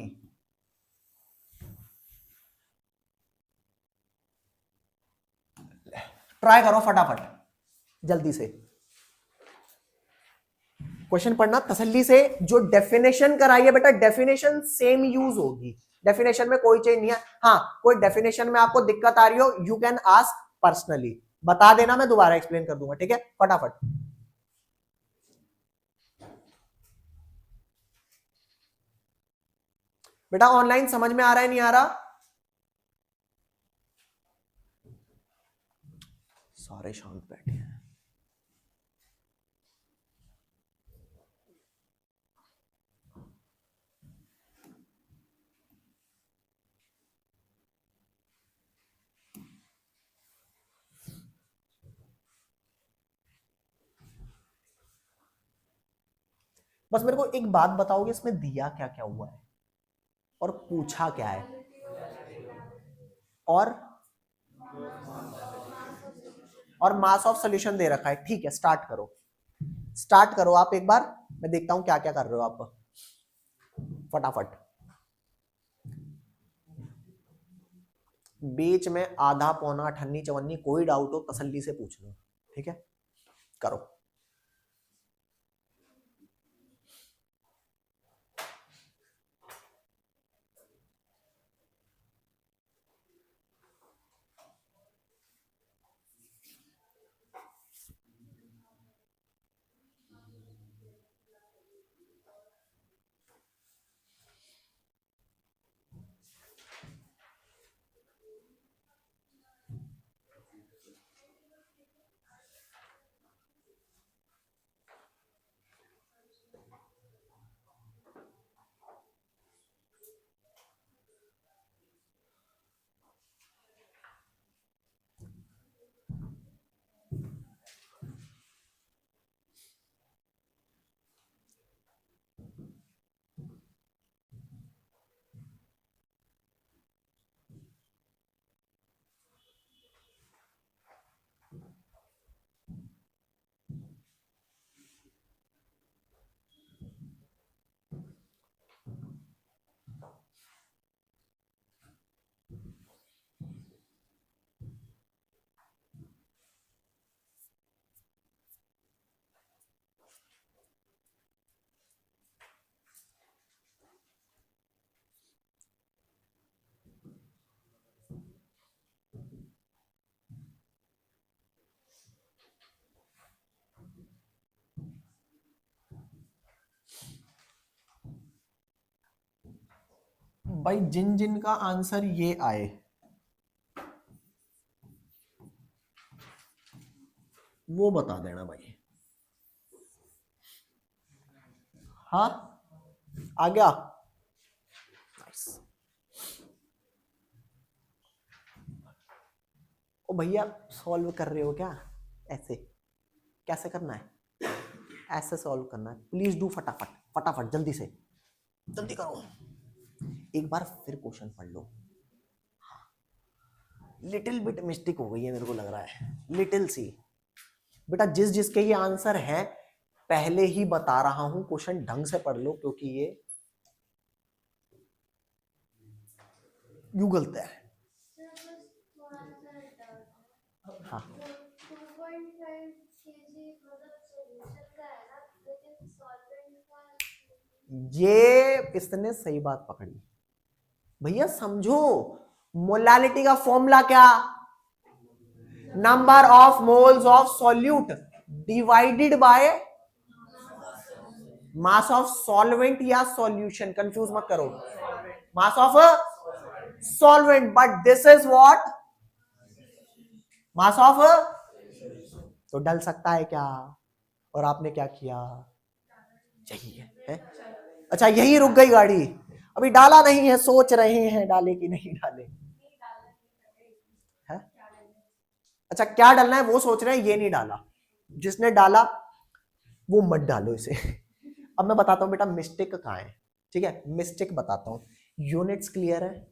ट्राई करो फटाफट जल्दी से, क्वेश्चन पढ़ना तसल्ली से। जो डेफिनेशन कराई है बेटा, डेफिनेशन सेम यूज होगी, डेफिनेशन में कोई चेंज नहीं है। हाँ कोई डेफिनेशन में आपको दिक्कत आ रही हो, यू कैन आस्क पर्सनली, बता देना, मैं दोबारा एक्सप्लेन कर दूंगा। ठीक है, फटाफट। बेटा ऑनलाइन समझ में आ रहा है नहीं आ रहा? सारे शांत बैठे हैं। बस मेरे को एक बात बताओगे, इसमें दिया क्या क्या हुआ है और पूछा क्या है? और मास ऑफ सॉल्यूशन दे रखा है। ठीक है, स्टार्ट करो, स्टार्ट करो आप एक बार, मैं देखता हूं क्या क्या कर रहे हो आप, फटाफट। बीच में आधा पौना अठन्नी चवन्नी कोई डाउट हो तसल्ली से पूछ लो। ठीक है, करो। भाई जिन जिन का आंसर ये आए वो बता देना भाई। हाँ आ गया। ओ भैया सॉल्व कर रहे हो क्या? ऐसे कैसे करना है? ऐसे सॉल्व करना है। प्लीज डू फटाफट फटाफट जल्दी से, जल्दी करो। एक बार फिर क्वेश्चन पढ़ लो। लिटिल बिट मिस्टेक हो गई है मेरे को लग रहा है, लिटिल सी। बेटा जिस जिसके ये आंसर है पहले ही बता रहा हूं, क्वेश्चन ढंग से पढ़ लो क्योंकि ये गलत है। हाँ ये इसने सही बात पकड़ी भैया। समझो मोलालिटी का फॉर्मूला क्या? Number of moles of solute divided by mass of solvent या सॉल्यूशन, कंफ्यूज मत करो, मास of solvent, but this is what mass of. तो डल सकता है क्या? और आपने क्या किया? यही है? अच्छा यही रुक गई गाड़ी, अभी डाला नहीं है, सोच रहे हैं डाले कि नहीं डाले है? अच्छा क्या डालना है वो सोच रहे हैं, ये नहीं डाला। जिसने डाला वो मत डालो इसे। अब मैं बताता हूं बेटा मिस्टेक कहां है, ठीक है? मिस्टेक बताता हूं। यूनिट्स क्लियर है?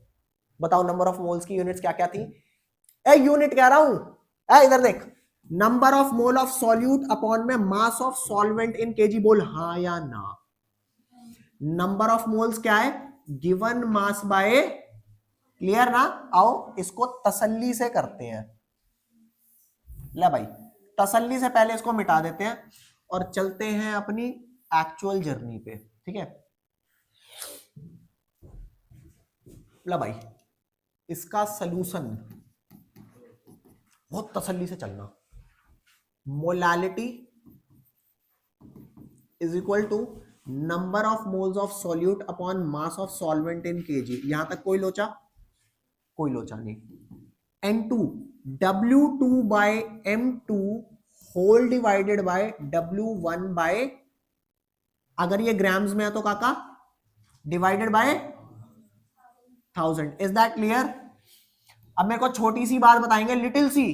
बताओ नंबर ऑफ मोल्स की यूनिट्स क्या क्या थी? यूनिट कह रहा हूं, इधर देख, number of mole of solute upon में mass of solvent in K, बोल हाँ या ना। नंबर ऑफ मोल्स क्या है? गिवन मास बाय, क्लियर ना? आओ इसको तसल्ली से करते हैं। ले भाई तसल्ली से पहले इसको मिटा देते हैं और चलते हैं अपनी एक्चुअल जर्नी पे, ठीक है? ले भाई इसका सलूशन बहुत तसल्ली से चलना। Molality is equal to number of moles of solute upon mass of solvent in KG. यहां तक कोई लोचा? कोई लोचा नहीं। N2 W2 by M2 whole divided by W1 by, अगर ये ग्राम्स में है तो काका divided by 1000। Is that clear? अब मेरे को छोटी सी बात बताएंगे, लिटिल सी।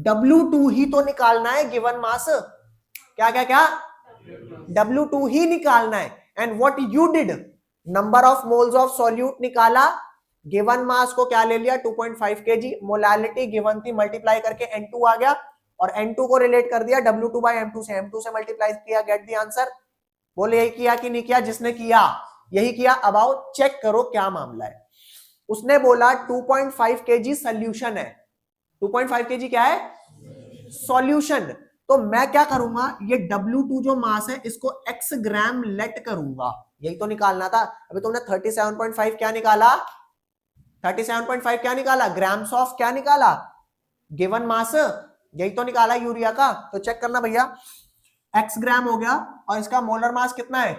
W2 ही तो निकालना है गिवन मास। क्या क्या क्या? W2 ही निकालना है। And what you did, number of moles of solute निकाला, गिवन मास को क्या ले लिया 2.5 kg, मोलालिटी गिवन थी मल्टीप्लाई करके N2 आ गया और N2 को रिलेट कर दिया W2 बाय M2 से, M2 से मल्टीप्लाई किया, गेट द आंसर। बोले यही किया कि नहीं किया? जिसने किया यही किया। अब आओ चेक करो क्या मामला है। उसने बोला 2.5 kg सोल्यूशन है। 2.5 kg क्या है? सॉल्यूशन। तो मैं क्या करूंगा, ये W2 जो मास है इसको x ग्राम लेट करूंगा, यही तो निकालना था। अभी तुमने 37.5 क्या निकाला? 37.5 क्या निकाला? ग्राम्स ऑफ क्या निकाला? गिवन मास, यही तो निकाला यूरिया का। तो चेक करना भैया, x ग्राम हो गया और इसका मोलर मास कितना है?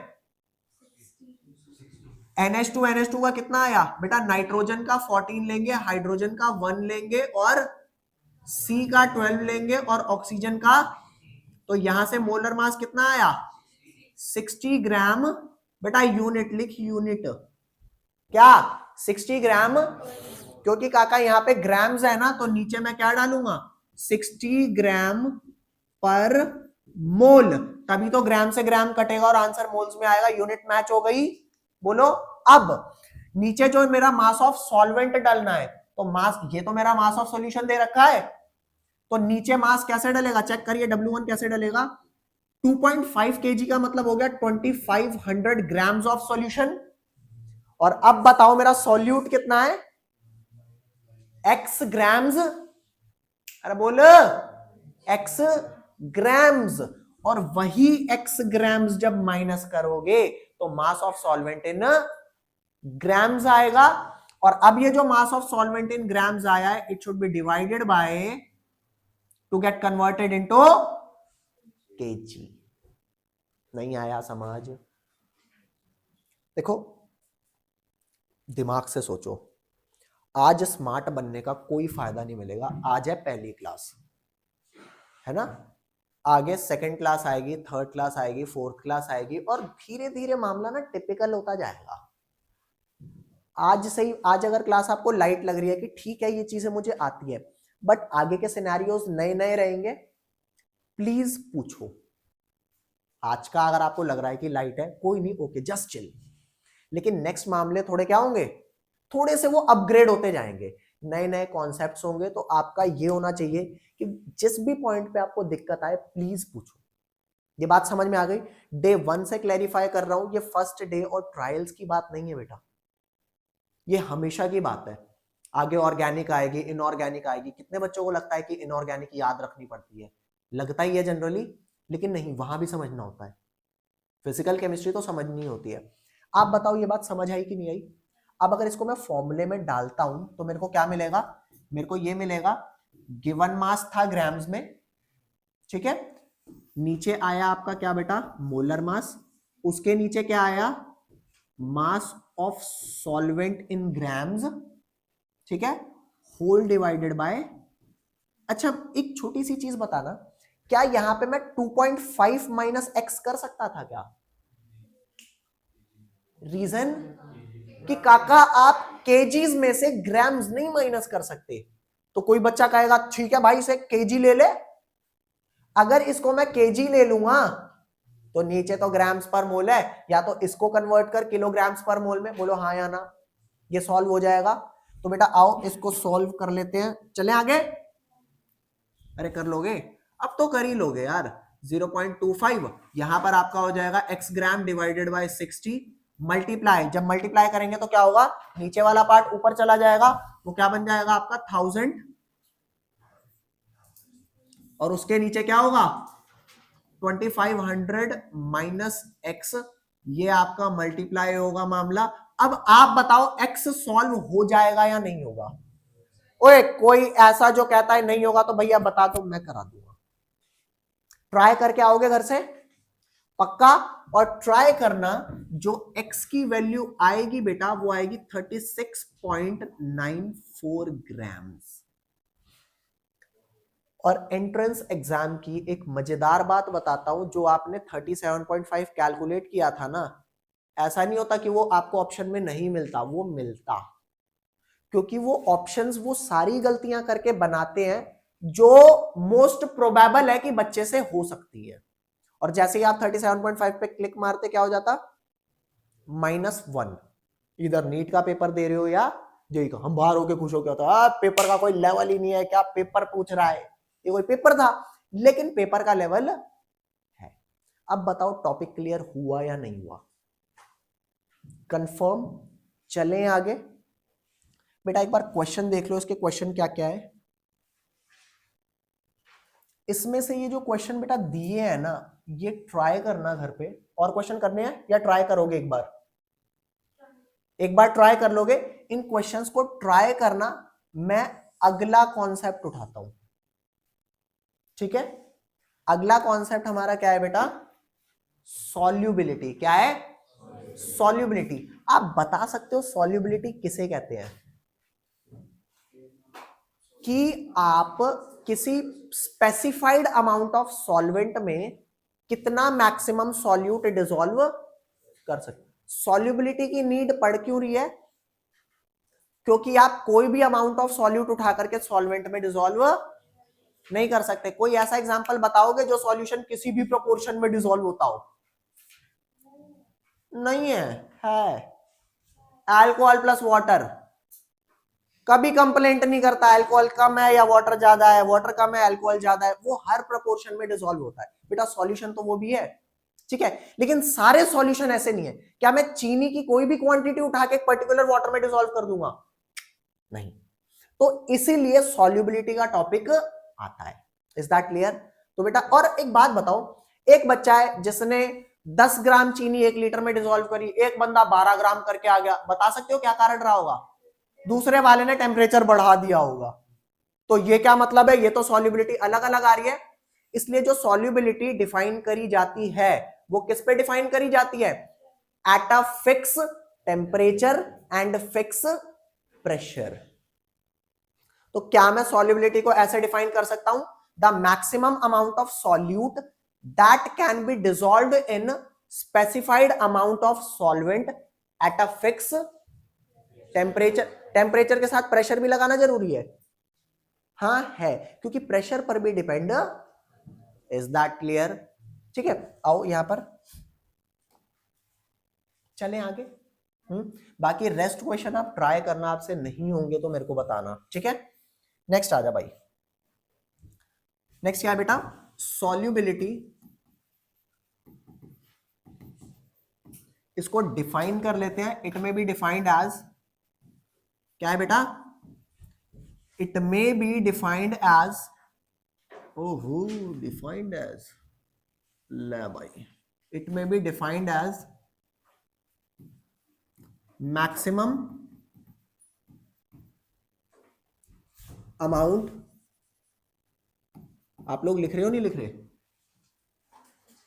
NH2 का कितना आया बेटा? नाइट्रोजन का 14 लेंगे, हाइड्रोजन का 1 लेंगे और C का 12 लेंगे और ऑक्सीजन का, तो यहां से मोलर मास कितना आया? 60 ग्राम। बेटा यूनिट लिख, यूनिट क्या? 60 ग्राम, क्योंकि काका यहाँ पे ग्राम्स है ना, तो नीचे मैं क्या डालूंगा? 60 ग्राम पर मोल, तभी तो ग्राम से ग्राम कटेगा और आंसर मोल्स में आएगा। यूनिट मैच हो गई, बोलो। अब नीचे जो मेरा मास ऑफ सॉल्वेंट डालना है, तो मास, ये तो मेरा मास ऑफ सॉल्यूशन दे रखा है, तो नीचे मास कैसे डलेगा? चेक करिए W1 कैसे डलेगा। 2.5 kg का मतलब हो गया 2500 ग्राम्स ऑफ सॉल्यूशन। और अब बताओ मेरा सॉल्यूट कितना है? x ग्राम्स, अरे बोलो x ग्राम्स, और वही x ग्राम्स जब माइनस करोगे तो mass of solvent in grams आएगा। और अब ये जो mass of solvent in grams आया है, it should be divided by to get converted into KG. नहीं आया समझ? देखो दिमाग से सोचो, आज स्मार्ट बनने का कोई फायदा नहीं मिलेगा। आज है पहली क्लास, है ना, आगे सेकंड क्लास आएगी, थर्ड क्लास आएगी, फोर्थ क्लास आएगी, और धीरे धीरे मामला ना टिपिकल होता जाएगा। आज सही, आज अगर क्लास आपको लाइट लग रही है कि ठीक है ये चीजें मुझे आती है, बट आगे के सिनेरियोज नए नए रहेंगे, प्लीज पूछो। आज का अगर आपको लग रहा है कि लाइट है, कोई नहीं, ओके, जस्ट चिल। लेकिन नेक्स्ट मामले थोड़े क्या होंगे, थोड़े से वो अपग्रेड होते जाएंगे, नए नए कॉन्सेप्ट्स होंगे। तो आपका ये होना चाहिए कि जिस भी पॉइंट पे आपको दिक्कत आए प्लीज पूछो। ये बात समझ में आ गई? डे 1 से क्लैरिफाई कर रहा हूं, ये फर्स्ट डे और ट्रायल्स की बात नहीं है बेटा, ये हमेशा की बात है। आगे ऑर्गेनिक आएगी, इनऑर्गेनिक आएगी। कितने बच्चों को लगता है कि इनऑर्गेनिक याद रखनी पड़ती है? लगता ही है जनरली, लेकिन नहीं, वहां भी समझना होता है। फिजिकल केमिस्ट्री तो समझनी होती है। आप बताओ ये बात समझ आई कि नहीं आई? अब अगर इसको मैं फॉर्मूले में डालता हूं तो मेरे को क्या मिलेगा? मेरे को ये मिलेगा, गिवन मास था ग्राम्स में, ठीक है, नीचे आया आपका क्या बेटा, मोलर मास, उसके नीचे क्या आया, मास ऑफ सॉल्वेंट इन ग्राम्स, ठीक है, होल डिवाइडेड बाय। अच्छा एक छोटी सी चीज बताना, क्या यहां पे मैं 2.5 माइनस एक्स कर सकता था क्या? रीजन कि काका आप केजीज में से ग्राम्स नहीं माइनस कर सकते। तो कोई बच्चा कहेगा ठीक है भाई इसे केजी ले ले, अगर इसको मैं केजी ले लूंगा तो नीचे तो ग्राम्स पर मोल है, या तो इसको कन्वर्ट कर किलोग्राम्स पर मोल में, बोलो हाँ या ना, ये सॉल्व हो जाएगा। तो बेटा आओ इसको सॉल्व कर लेते हैं, चले आगे। अरे कर लोगे, अब तो कर ही लोगे यार। 0.25 यहां पर आपका हो जाएगा x gram divided by 60, multiply, जब मल्टीप्लाई करेंगे तो क्या होगा, नीचे वाला पार्ट ऊपर चला जाएगा, वो क्या बन जाएगा आपका 1000, और उसके नीचे क्या होगा 2500 माइनस एक्स, ये आपका मल्टीप्लाई होगा मामला। अब आप बताओ x सॉल्व हो जाएगा या नहीं होगा? ओए कोई ऐसा जो कहता है नहीं होगा तो भैया बता दो, मैं करा दूंगा। ट्राई करके आओगे घर से पक्का, और ट्राई करना, जो x की वैल्यू आएगी बेटा वो आएगी 36.94 ग्राम्स। और एंट्रेंस एग्जाम की एक मजेदार बात बताता हूं, जो आपने 37.5 कैलकुलेट किया था ना, ऐसा नहीं होता कि वो आपको ऑप्शन में नहीं मिलता, वो मिलता, क्योंकि वो ऑप्शंस वो सारी गलतियां करके बनाते हैं जो मोस्ट प्रोबेबल है कि बच्चे से हो सकती है। और जैसे ही आप 37.5 पे क्लिक मारते क्या हो जाता, -1। इधर नीट का पेपर दे रहे हो या जेई का, हम बाहर होके खुश हो क्या होता, पेपर का कोई लेवल ही नहीं है, क्या पेपर पूछ रहा है, ये कोई पेपर था, लेकिन पेपर का लेवल है। अब बताओ टॉपिक क्लियर हुआ या नहीं हुआ? कंफर्म? चलें आगे। बेटा एक बार क्वेश्चन देख लो, इसके क्वेश्चन क्या क्या है। इसमें से ये जो क्वेश्चन बेटा दिए हैं ना, ये ट्राई करना घर पे। और क्वेश्चन करने हैं या ट्राई करोगे? एक बार ट्राई कर लोगे। इन क्वेश्चंस को ट्राई करना, मैं अगला कॉन्सेप्ट उठाता हूं, ठीक है। अगला कॉन्सेप्ट हमारा क्या है बेटा? सॉल्युबिलिटी। क्या है? सॉल्युबिलिटी। आप बता सकते हो सॉल्युबिलिटी किसे कहते हैं? कि आप किसी स्पेसिफाइड अमाउंट ऑफ सॉल्वेंट में कितना मैक्सिमम सॉल्यूट डिसॉल्व कर सकते। सॉल्युबिलिटी की नीड पड़ क्यों रही है? क्योंकि आप कोई भी अमाउंट ऑफ सॉल्यूट उठा करके सॉल्वेंट में डिसॉल्व नहीं कर सकते। कोई ऐसा एग्जांपल बताओगे जो सॉल्यूशन किसी भी प्रोपोर्शन में डिसॉल्व होता हो? नहीं है अल्कोहल प्लस वाटर। कभी कंप्लेंट नहीं करता अल्कोहल कम है या वाटर ज्यादा है, वाटर कम है अल्कोहल ज्यादा है, वो हर प्रोपोर्शन में डिसॉल्व होता है बेटा। सॉल्यूशन तो वो भी है, ठीक है, लेकिन सारे सॉल्यूशन ऐसे नहीं है। क्या मैं चीनी की कोई भी क्वांटिटी उठा के एक पर्टिकुलर वाटर में डिसॉल्व कर दूंगा? नहीं। तो इसीलिए सॉल्युबिलिटी का टॉपिक आता है। Is that clear? तो बेटा और एक बात बताओ, एक बच्चा है जिसने 10 ग्राम चीनी 1 लीटर में डिसॉल्व करी, एक बंदा 12 ग्राम करके आ गया, बता सकते हो क्या कारण रहा होगा? दूसरे वाले ने टेम्परेचर बढ़ा दिया होगा। तो ये क्या मतलब है? ये तो सॉल्युबिलिटी अलग अलग आ रही है। इसलिए जो सॉल्युबिलिटी डिफाइन करी जाती है वो किस पे डिफाइन करी जाती है? At a fix temperature and fix pressure. तो क्या मैं सॉल्युबिलिटी को ऐसे डिफाइन कर सकता हूं, the maximum amount of solute that can be dissolved in specified amount of solvent at a fix temperature. Temperature के साथ प्रेशर भी लगाना जरूरी है, हाँ है, क्योंकि प्रेशर पर भी डिपेंड। Is that clear? ठीक है, आओ यहां पर चलें आगे। बाकी रेस्ट क्वेश्चन आप ट्राई करना, आपसे नहीं होंगे तो मेरे को बताना, ठीक है। नेक्स्ट आ जा भाई। नेक्स्ट क्या है बेटा, सॉल्युबिलिटी। इसको डिफाइन कर लेते हैं। It may be defined as, क्या है बेटा, it may be defined as, ओहो डिफाइंड एज, ले भाई, it may be defined as maximum amount. आप लोग लिख रहे हो नहीं लिख रहे,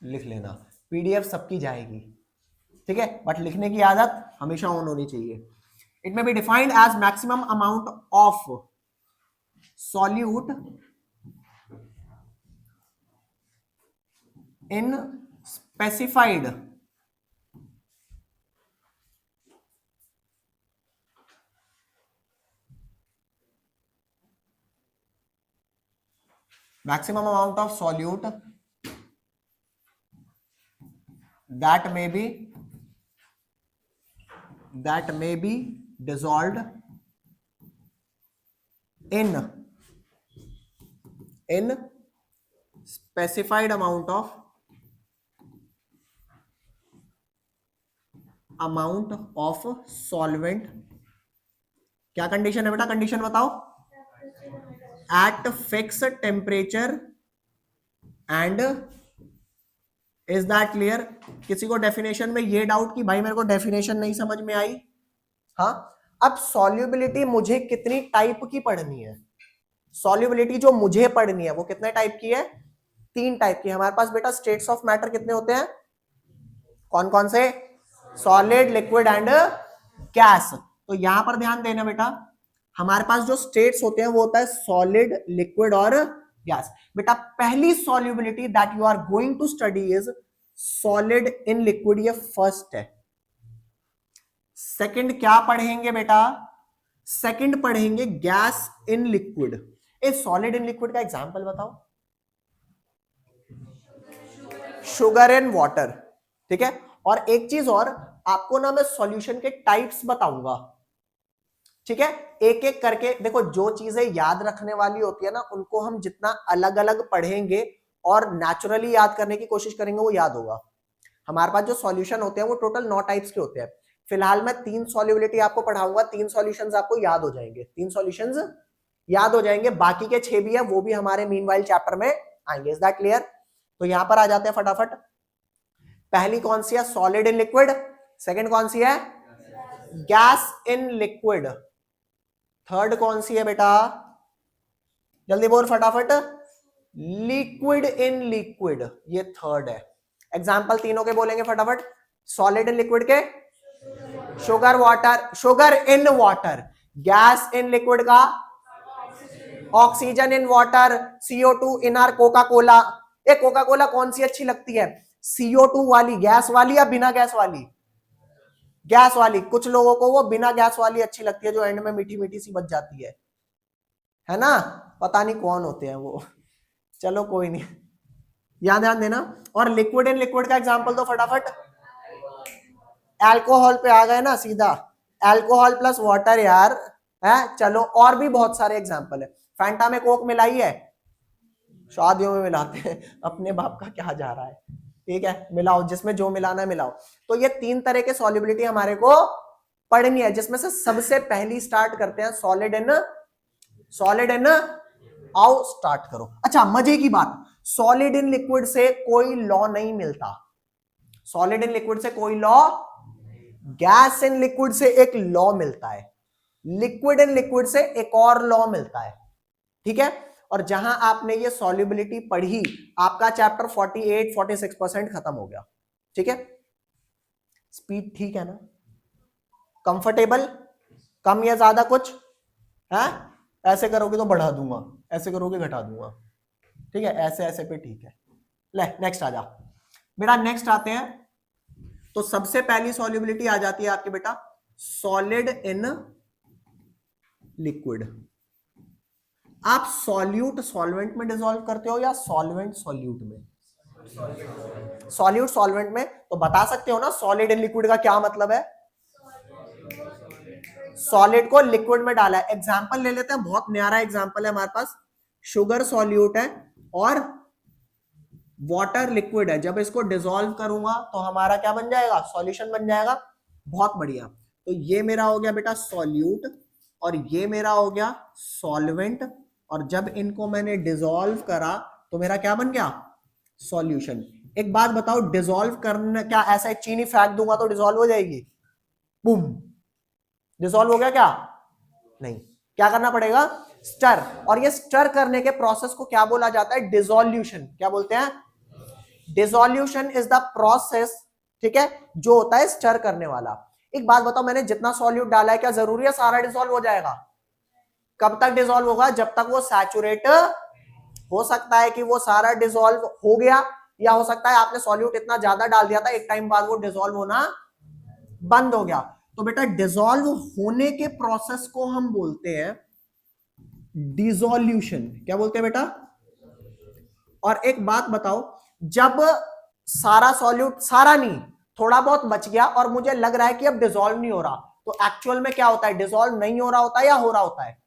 लिख लेना, पीडीएफ सबकी जाएगी, ठीक है, बट लिखने की आदत हमेशा ऑन होनी चाहिए। It may be defined as maximum amount of solute in specified maximum amount of solute that may be dissolved in specified amount of solvent। क्या कंडीशन है बेटा, कंडीशन बताओ, eight fix temperature and, is that clear? किसी को definition में ये doubt कि भाई मेरे को डेफिनेशन नहीं समझ में आई? हाँ, अब सॉल्युबिलिटी मुझे कितनी टाइप की पढ़नी है, सॉल्युबिलिटी जो मुझे पढ़नी है वो कितने टाइप की है, 3 टाइप की। हमारे पास बेटा स्टेट्स ऑफ मैटर कितने होते हैं, कौन कौन से, सॉलिड, लिक्विड एंड गैस। तो यहां पर ध्यान देना बेटा, हमारे पास जो स्टेट्स होते हैं वो होता है सॉलिड, लिक्विड और गैस। बेटा पहली solubility that you are going to study is solid in liquid, ये फर्स्ट है। सेकंड क्या पढ़ेंगे बेटा, सेकंड पढ़ेंगे gas in liquid. A solid in liquid का एग्जांपल बताओ, शुगर इन वाटर, ठीक है। और एक चीज और, आपको ना मैं सॉल्यूशन के टाइप्स बताऊंगा, ठीक है, एक एक करके। देखो जो चीजें याद रखने वाली होती है ना, उनको हम जितना अलग अलग पढ़ेंगे और नेचुरली याद करने की कोशिश करेंगे वो याद होगा। हमारे पास जो सॉल्यूशन होते हैं वो टोटल 9 टाइप्स के होते हैं। फिलहाल मैं 3 सॉल्युबिलिटी आपको पढ़ाऊंगा, 3 सॉल्यूशंस आपको याद हो जाएंगे, 3 सॉल्यूशंस याद हो जाएंगे। बाकी के 6 भी है, वो भी हमारे मीनवाइल चैप्टर में आएंगे। Is that clear? तो यहां पर आ जाते हैं फटाफट। पहली कौन सी है, सॉलिड इन लिक्विड। सेकंड कौन सी है, गैस इन लिक्विड। थर्ड कौन सी है बेटा, जल्दी बोल फटाफट, लिक्विड इन लिक्विड, ये थर्ड है। एग्जाम्पल तीनों के बोलेंगे फटाफट। सॉलिड इन लिक्विड के sugar water, sugar in water. Gas in liquid का oxygen in water, CO2 in our Coca Cola. ये कोका कोला कौन सी अच्छी लगती है, CO2 वाली, गैस वाली या बिना गैस वाली? गैस वाली। कुछ लोगों को वो बिना गैस वाली अच्छी लगती है, जो एंड में मीठी मीठी सी बच जाती है ना, पता नहीं कौन होते हैं वो, चलो कोई नहीं, यहां ध्यान देना। और लिक्विड इन लिक्विड का एग्जांपल तो फटाफट, अल्कोहल पे आ गए ना सीधा, अल्कोहल प्लस वाटर यार, है। चलो और भी बहुत सारे एग्जांपल है। फैंटा में कोक मिलाई है, शादियों में मिलाते हैं, अपने बाप का क्या जा रहा है, ठीक है, मिलाओ, जिसमें जो मिलाना है मिलाओ। तो ये 3 तरह के सॉल्युबिलिटी हमारे को पढ़नी है, जिसमें से सबसे पहली स्टार्ट करते हैं सॉलिड इन, आओ स्टार्ट करो। अच्छा मजे की बात, सॉलिड इन लिक्विड से कोई लॉ नहीं मिलता, सॉलिड इन लिक्विड से कोई लॉ, गैस इन लिक्विड से एक लॉ मिलता है, लिक्विड इन लिक्विड से एक और लॉ मिलता है, ठीक है। और जहां आपने ये सॉल्युबिलिटी पढ़ी, आपका चैप्टर 48-46% खत्म हो गया, ठीक है। स्पीड ठीक है ना, कंफर्टेबल, कम या ज्यादा कुछ है? ऐसे करोगे तो बढ़ा दूंगा, ऐसे करोगे घटा दूंगा, ठीक है, ऐसे ऐसे पे ठीक है। ले नेक्स्ट आ जा बेटा, नेक्स्ट आते हैं। तो सबसे पहली सॉल्युबिलिटी आ जाती है आपकी बेटा सॉलिड इन लिक्विड। आप सॉल्यूट सॉल्वेंट में डिसॉल्व करते हो या सॉल्वेंट सॉल्यूट में? सॉल्यूट सॉल्वेंट में। तो बता सकते हो ना सॉलिड इन लिक्विड का क्या मतलब है? सॉलिड को लिक्विड में डाला है। एग्जांपल ले लेते हैं, बहुत न्यारा एग्जांपल है हमारे पास। शुगर सॉल्यूट है और वाटर लिक्विड है। जब इसको डिसॉल्व करूंगा तो हमारा क्या बन जाएगा? सॉल्यूशन बन जाएगा। बहुत बढ़िया। तो ये मेरा हो गया बेटा सॉल्यूट और ये मेरा हो गया सॉल्वेंट, और जब इनको मैंने डिसॉल्व करा तो मेरा क्या बन गया? सॉल्यूशन। एक बात बताओ, डिसॉल्व करना क्या ऐसा चीनी फेंक दूंगा तो डिसॉल्व हो जाएगी? बूम, डिसॉल्व हो गया क्या? नहीं, क्या करना पड़ेगा? स्टर। और ये स्टर करने के प्रोसेस को क्या बोला जाता है? डिसॉल्यूशन। क्या बोलते हैं? डिसॉल्यूशन इज द प्रोसेस, ठीक है, जो होता है स्टर करने वाला। एक बात बताओ, मैंने जितना सॉल्यूट डाला है क्या जरूरी है सारा डिसॉल्व हो जाएगा? कब तक डिसॉल्व होगा? जब तक वो सैचुरेट। हो सकता है कि वो सारा डिसॉल्व हो गया, या हो सकता है आपने सॉल्यूट इतना ज्यादा डाल दिया था एक टाइम बाद वो डिसॉल्व होना बंद हो गया। तो बेटा डिसॉल्व होने के प्रोसेस को हम बोलते हैं डिसॉल्यूशन। क्या बोलते हैं बेटा? और एक बात बताओ, जब सारा सॉल्यूट, सारा नहीं, थोड़ा बहुत बच गया और मुझे लग रहा है कि अब डिसॉल्व नहीं हो रहा, तो एक्चुअल में क्या होता है? डिसॉल्व नहीं हो रहा होता है या हो रहा होता है?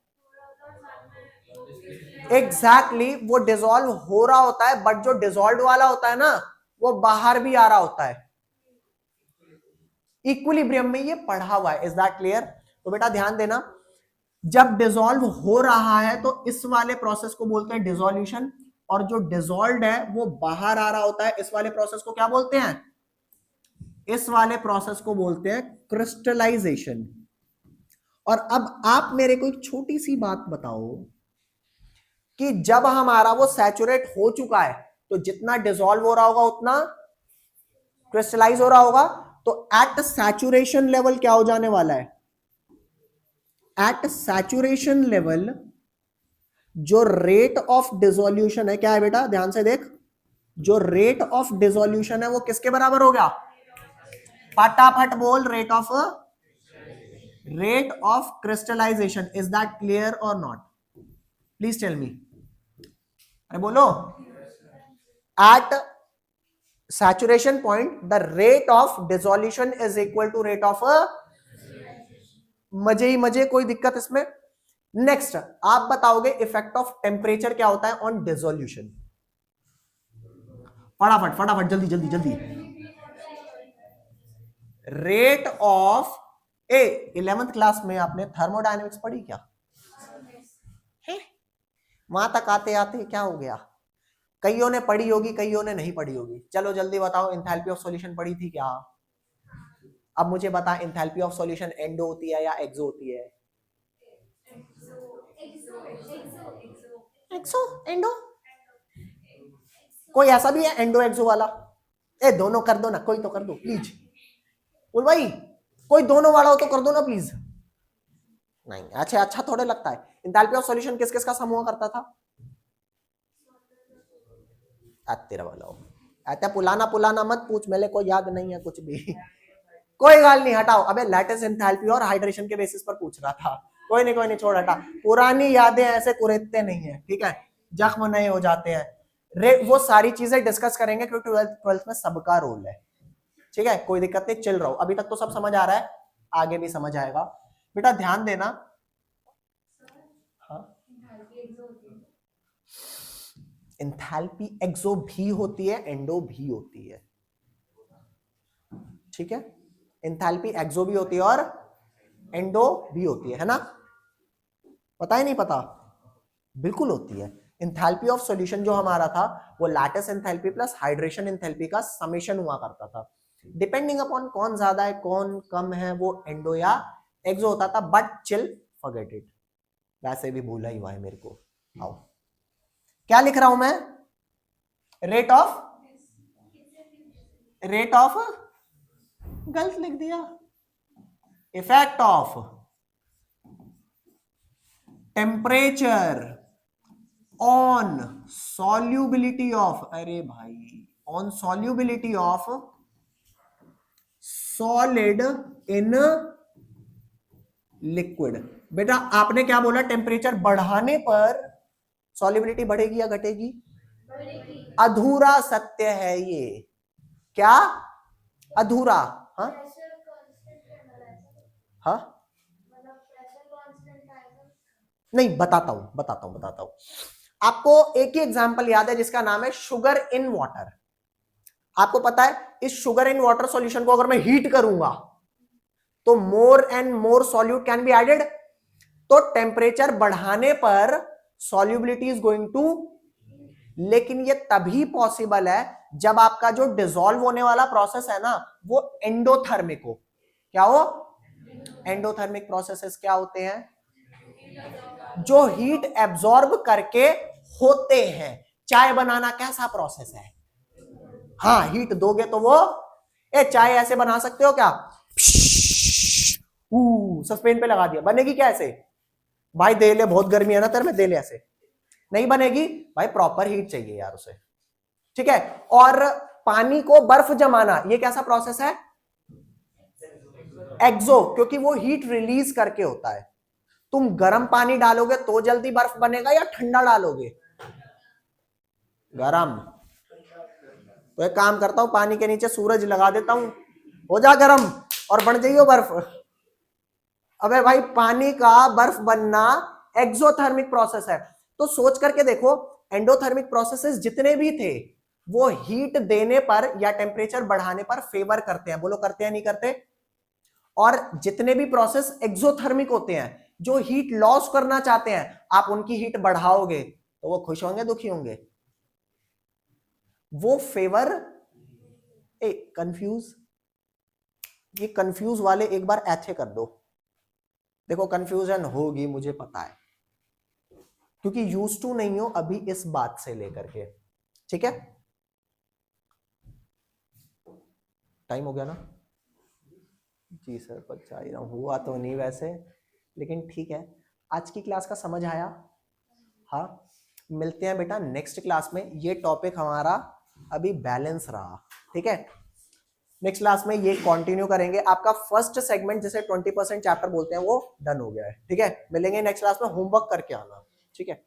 एग्जैक्टली वो डिसॉल्व हो रहा होता है, बट जो डिसॉल्व वाला होता है ना वो बाहर भी आ रहा होता है। इक्विलिब्रियम में ये पढ़ा हुआ है। Is that clear? तो बेटा ध्यान देना, जब डिसॉल्व हो रहा है तो इस वाले प्रोसेस को बोलते हैं डिसॉल्यूशन, और जो डिसॉल्व्ड है वो बाहर आ रहा होता है, इस वाले प्रोसेस को क्या बोलते हैं? इस वाले प्रोसेस को बोलते हैं क्रिस्टलाइजेशन। और अब आप मेरे को एक छोटी सी बात बताओ कि जब हमारा वो सैचुरेट हो चुका है तो जितना डिसॉल्व हो रहा होगा उतना क्रिस्टलाइज हो रहा होगा, तो एट सैचुरेशन लेवल क्या हो जाने वाला है? एट सैचुरेशन लेवल जो रेट ऑफ डिसोल्यूशन है, क्या है बेटा? ध्यान से देख, जो रेट ऑफ डिसोल्यूशन है वो किसके बराबर हो गया? फटाफट बोल, rate of crystallization. Is that clear और नॉट? Please tell me. अरे बोलो। At saturation point the rate of dissolution is equal to rate of मजे ही मजे, कोई दिक्कत इसमें? नेक्स्ट आप बताओगे इफेक्ट ऑफ टेम्परेचर क्या होता है ऑन डिसोल्यूशन। फटाफट फटाफट, जल्दी जल्दी जल्दी। रेट ऑफ 11th क्लास में आपने थर्मोडायनेमिक्स पढ़ी क्या? है? वहां तक आते आते क्या हो गया? कईयों ने पढ़ी होगी, कईयों ने नहीं पढ़ी होगी। चलो जल्दी बताओ, एंथैल्पी ऑफ सॉल्यूशन पढ़ी थी क्या? अब मुझे बता, एंथैल्पी ऑफ सॉल्यूशन एंडो होती है या एक्सो होती है? एक्सो, एंडो। कोई ऐसा भी है एंडो एक्सो वाला? दोनों कर दो ना, कोई तो कर दो प्लीज। बोल भाई, कोई दोनों वाला हो तो कर दो ना प्लीज। नहीं, अच्छा थोड़े लगता है। एंथैल्पी ऑफ सॉल्यूशन किस किस का समूह करता था? तेरा वाला हो। पुलाना मत पूछ, मेरे को याद नहीं है कुछ भी। कोई गाल नहीं, हटाओ। अबे लैटिस एंथैल्पी और हाइड्रेशन के बेसिस पर पूछ रहा था। कोई नहीं छोड़, हटा। पुरानी यादें ऐसे कुरेदते नहीं है, ठीक है, जख्म नहीं हो जाते हैं। वो सारी चीजें डिस्कस करेंगे क्योंकि ट्वेल्थ में सबका रोल है, ठीक है, कोई दिक्कत नहीं, चिल रहो। अभी तक तो सब समझ आ रहा है, आगे भी समझ आएगा। बेटा ध्यान देना, हाँ, एंथैल्पी एक्सो भी होती है, एंडो भी होती है, ठीक है। एंथैल्पी एक्सो भी होती है और एंडो भी होती है ना? पता ही नहीं पता? बिल्कुल होती है। एंथैल्पी ऑफ सॉल्यूशन जो हमारा था वो lattice enthalpy plus hydration enthalpy का समेशन हुआ करता था। डिपेंडिंग अपॉन कौन ज्यादा है कौन कम है वो एंडो या एक्सो होता था, बट चिल फॉरगेट इट, वैसे भी भूला ही हुआ है मेरे को। आओ, क्या लिख रहा हूं मैं? रेट ऑफ गलत लिख दिया। Effect of temperature on solubility of, अरे भाई, on solubility of solid in liquid. बेटा आपने क्या बोला, टेम्परेचर बढ़ाने पर सॉल्युबिलिटी बढ़ेगी या घटेगी? अधूरा सत्य है ये। क्या अधूरा? हाँ हाँ, नहीं, बताता हूं। आपको एक ही एग्जांपल याद है जिसका नाम है शुगर इन वाटर। आपको पता है इस शुगर इन वाटर सॉल्यूशन को अगर मैं हीट करूंगा तो more and more solute can be added. तो टेम्परेचर बढ़ाने पर सॉल्युबिलिटी इज गोइंग टू, लेकिन ये तभी पॉसिबल है जब आपका जो डिसॉल्व होने वाला प्रोसेस है ना वो एंडोथर्मिक हो। क्या हो? एंडोथर्मिक प्रोसेसेस क्या होते हैं? जो हीट एब्जॉर्ब करके होते हैं। चाय बनाना कैसा प्रोसेस है? हाँ, हीट दोगे तो वो, चाय ऐसे बना सकते हो क्या? सस्पेन पे लगा दिया, बनेगी क्या ऐसे? भाई दे ले, बहुत गर्मी है ना तेरे में, दे ले, ऐसे नहीं बनेगी भाई, प्रॉपर हीट चाहिए यार उसे। ठीक है। और पानी को बर्फ जमाना, ये कैसा प्रोसेस है? एक्सो, क्योंकि वो हीट रिलीज करके होता है। तुम गर्म पानी डालोगे तो जल्दी बर्फ बनेगा या ठंडा डालोगे? गरम। तो एक काम करता हूं, पानी के नीचे सूरज लगा देता हूं, हो जा गरम और बन जाइयो बर्फ। अबे भाई, पानी का बर्फ बनना एक्सोथर्मिक प्रोसेस है। तो सोच करके देखो, एंडोथर्मिक प्रोसेसेस जितने भी थे वो हीट देने पर या टेम्परेचर बढ़ाने पर फेवर करते हैं। बोलो, करते हैं नहीं करते? और जितने भी प्रोसेस एक्सोथर्मिक होते हैं, जो हीट लॉस करना चाहते हैं, आप उनकी हीट बढ़ाओगे तो वो खुश होंगे, दुखी होंगे? वो फेवर। कंफ्यूज, ये कंफ्यूज वाले एक बार ऐसे कर दो। देखो कंफ्यूजन होगी, मुझे पता है, क्योंकि यूज टू नहीं हो अभी इस बात से लेकर के। ठीक है, टाइम हो गया ना? जी सर, बच्चा ही रहा, हुआ तो नहीं वैसे, लेकिन ठीक है। आज की क्लास का समझ आया? हाँ, मिलते हैं बेटा नेक्स्ट क्लास में। ये टॉपिक हमारा अभी बैलेंस रहा। ठीक है, नेक्स्ट क्लास में ये कंटिन्यू करेंगे। आपका फर्स्ट सेगमेंट जिसे 20% चैप्टर बोलते हैं वो डन हो गया है। ठीक है, मिलेंगे नेक्स्ट क्लास में, होमवर्क करके आना। ठीक है।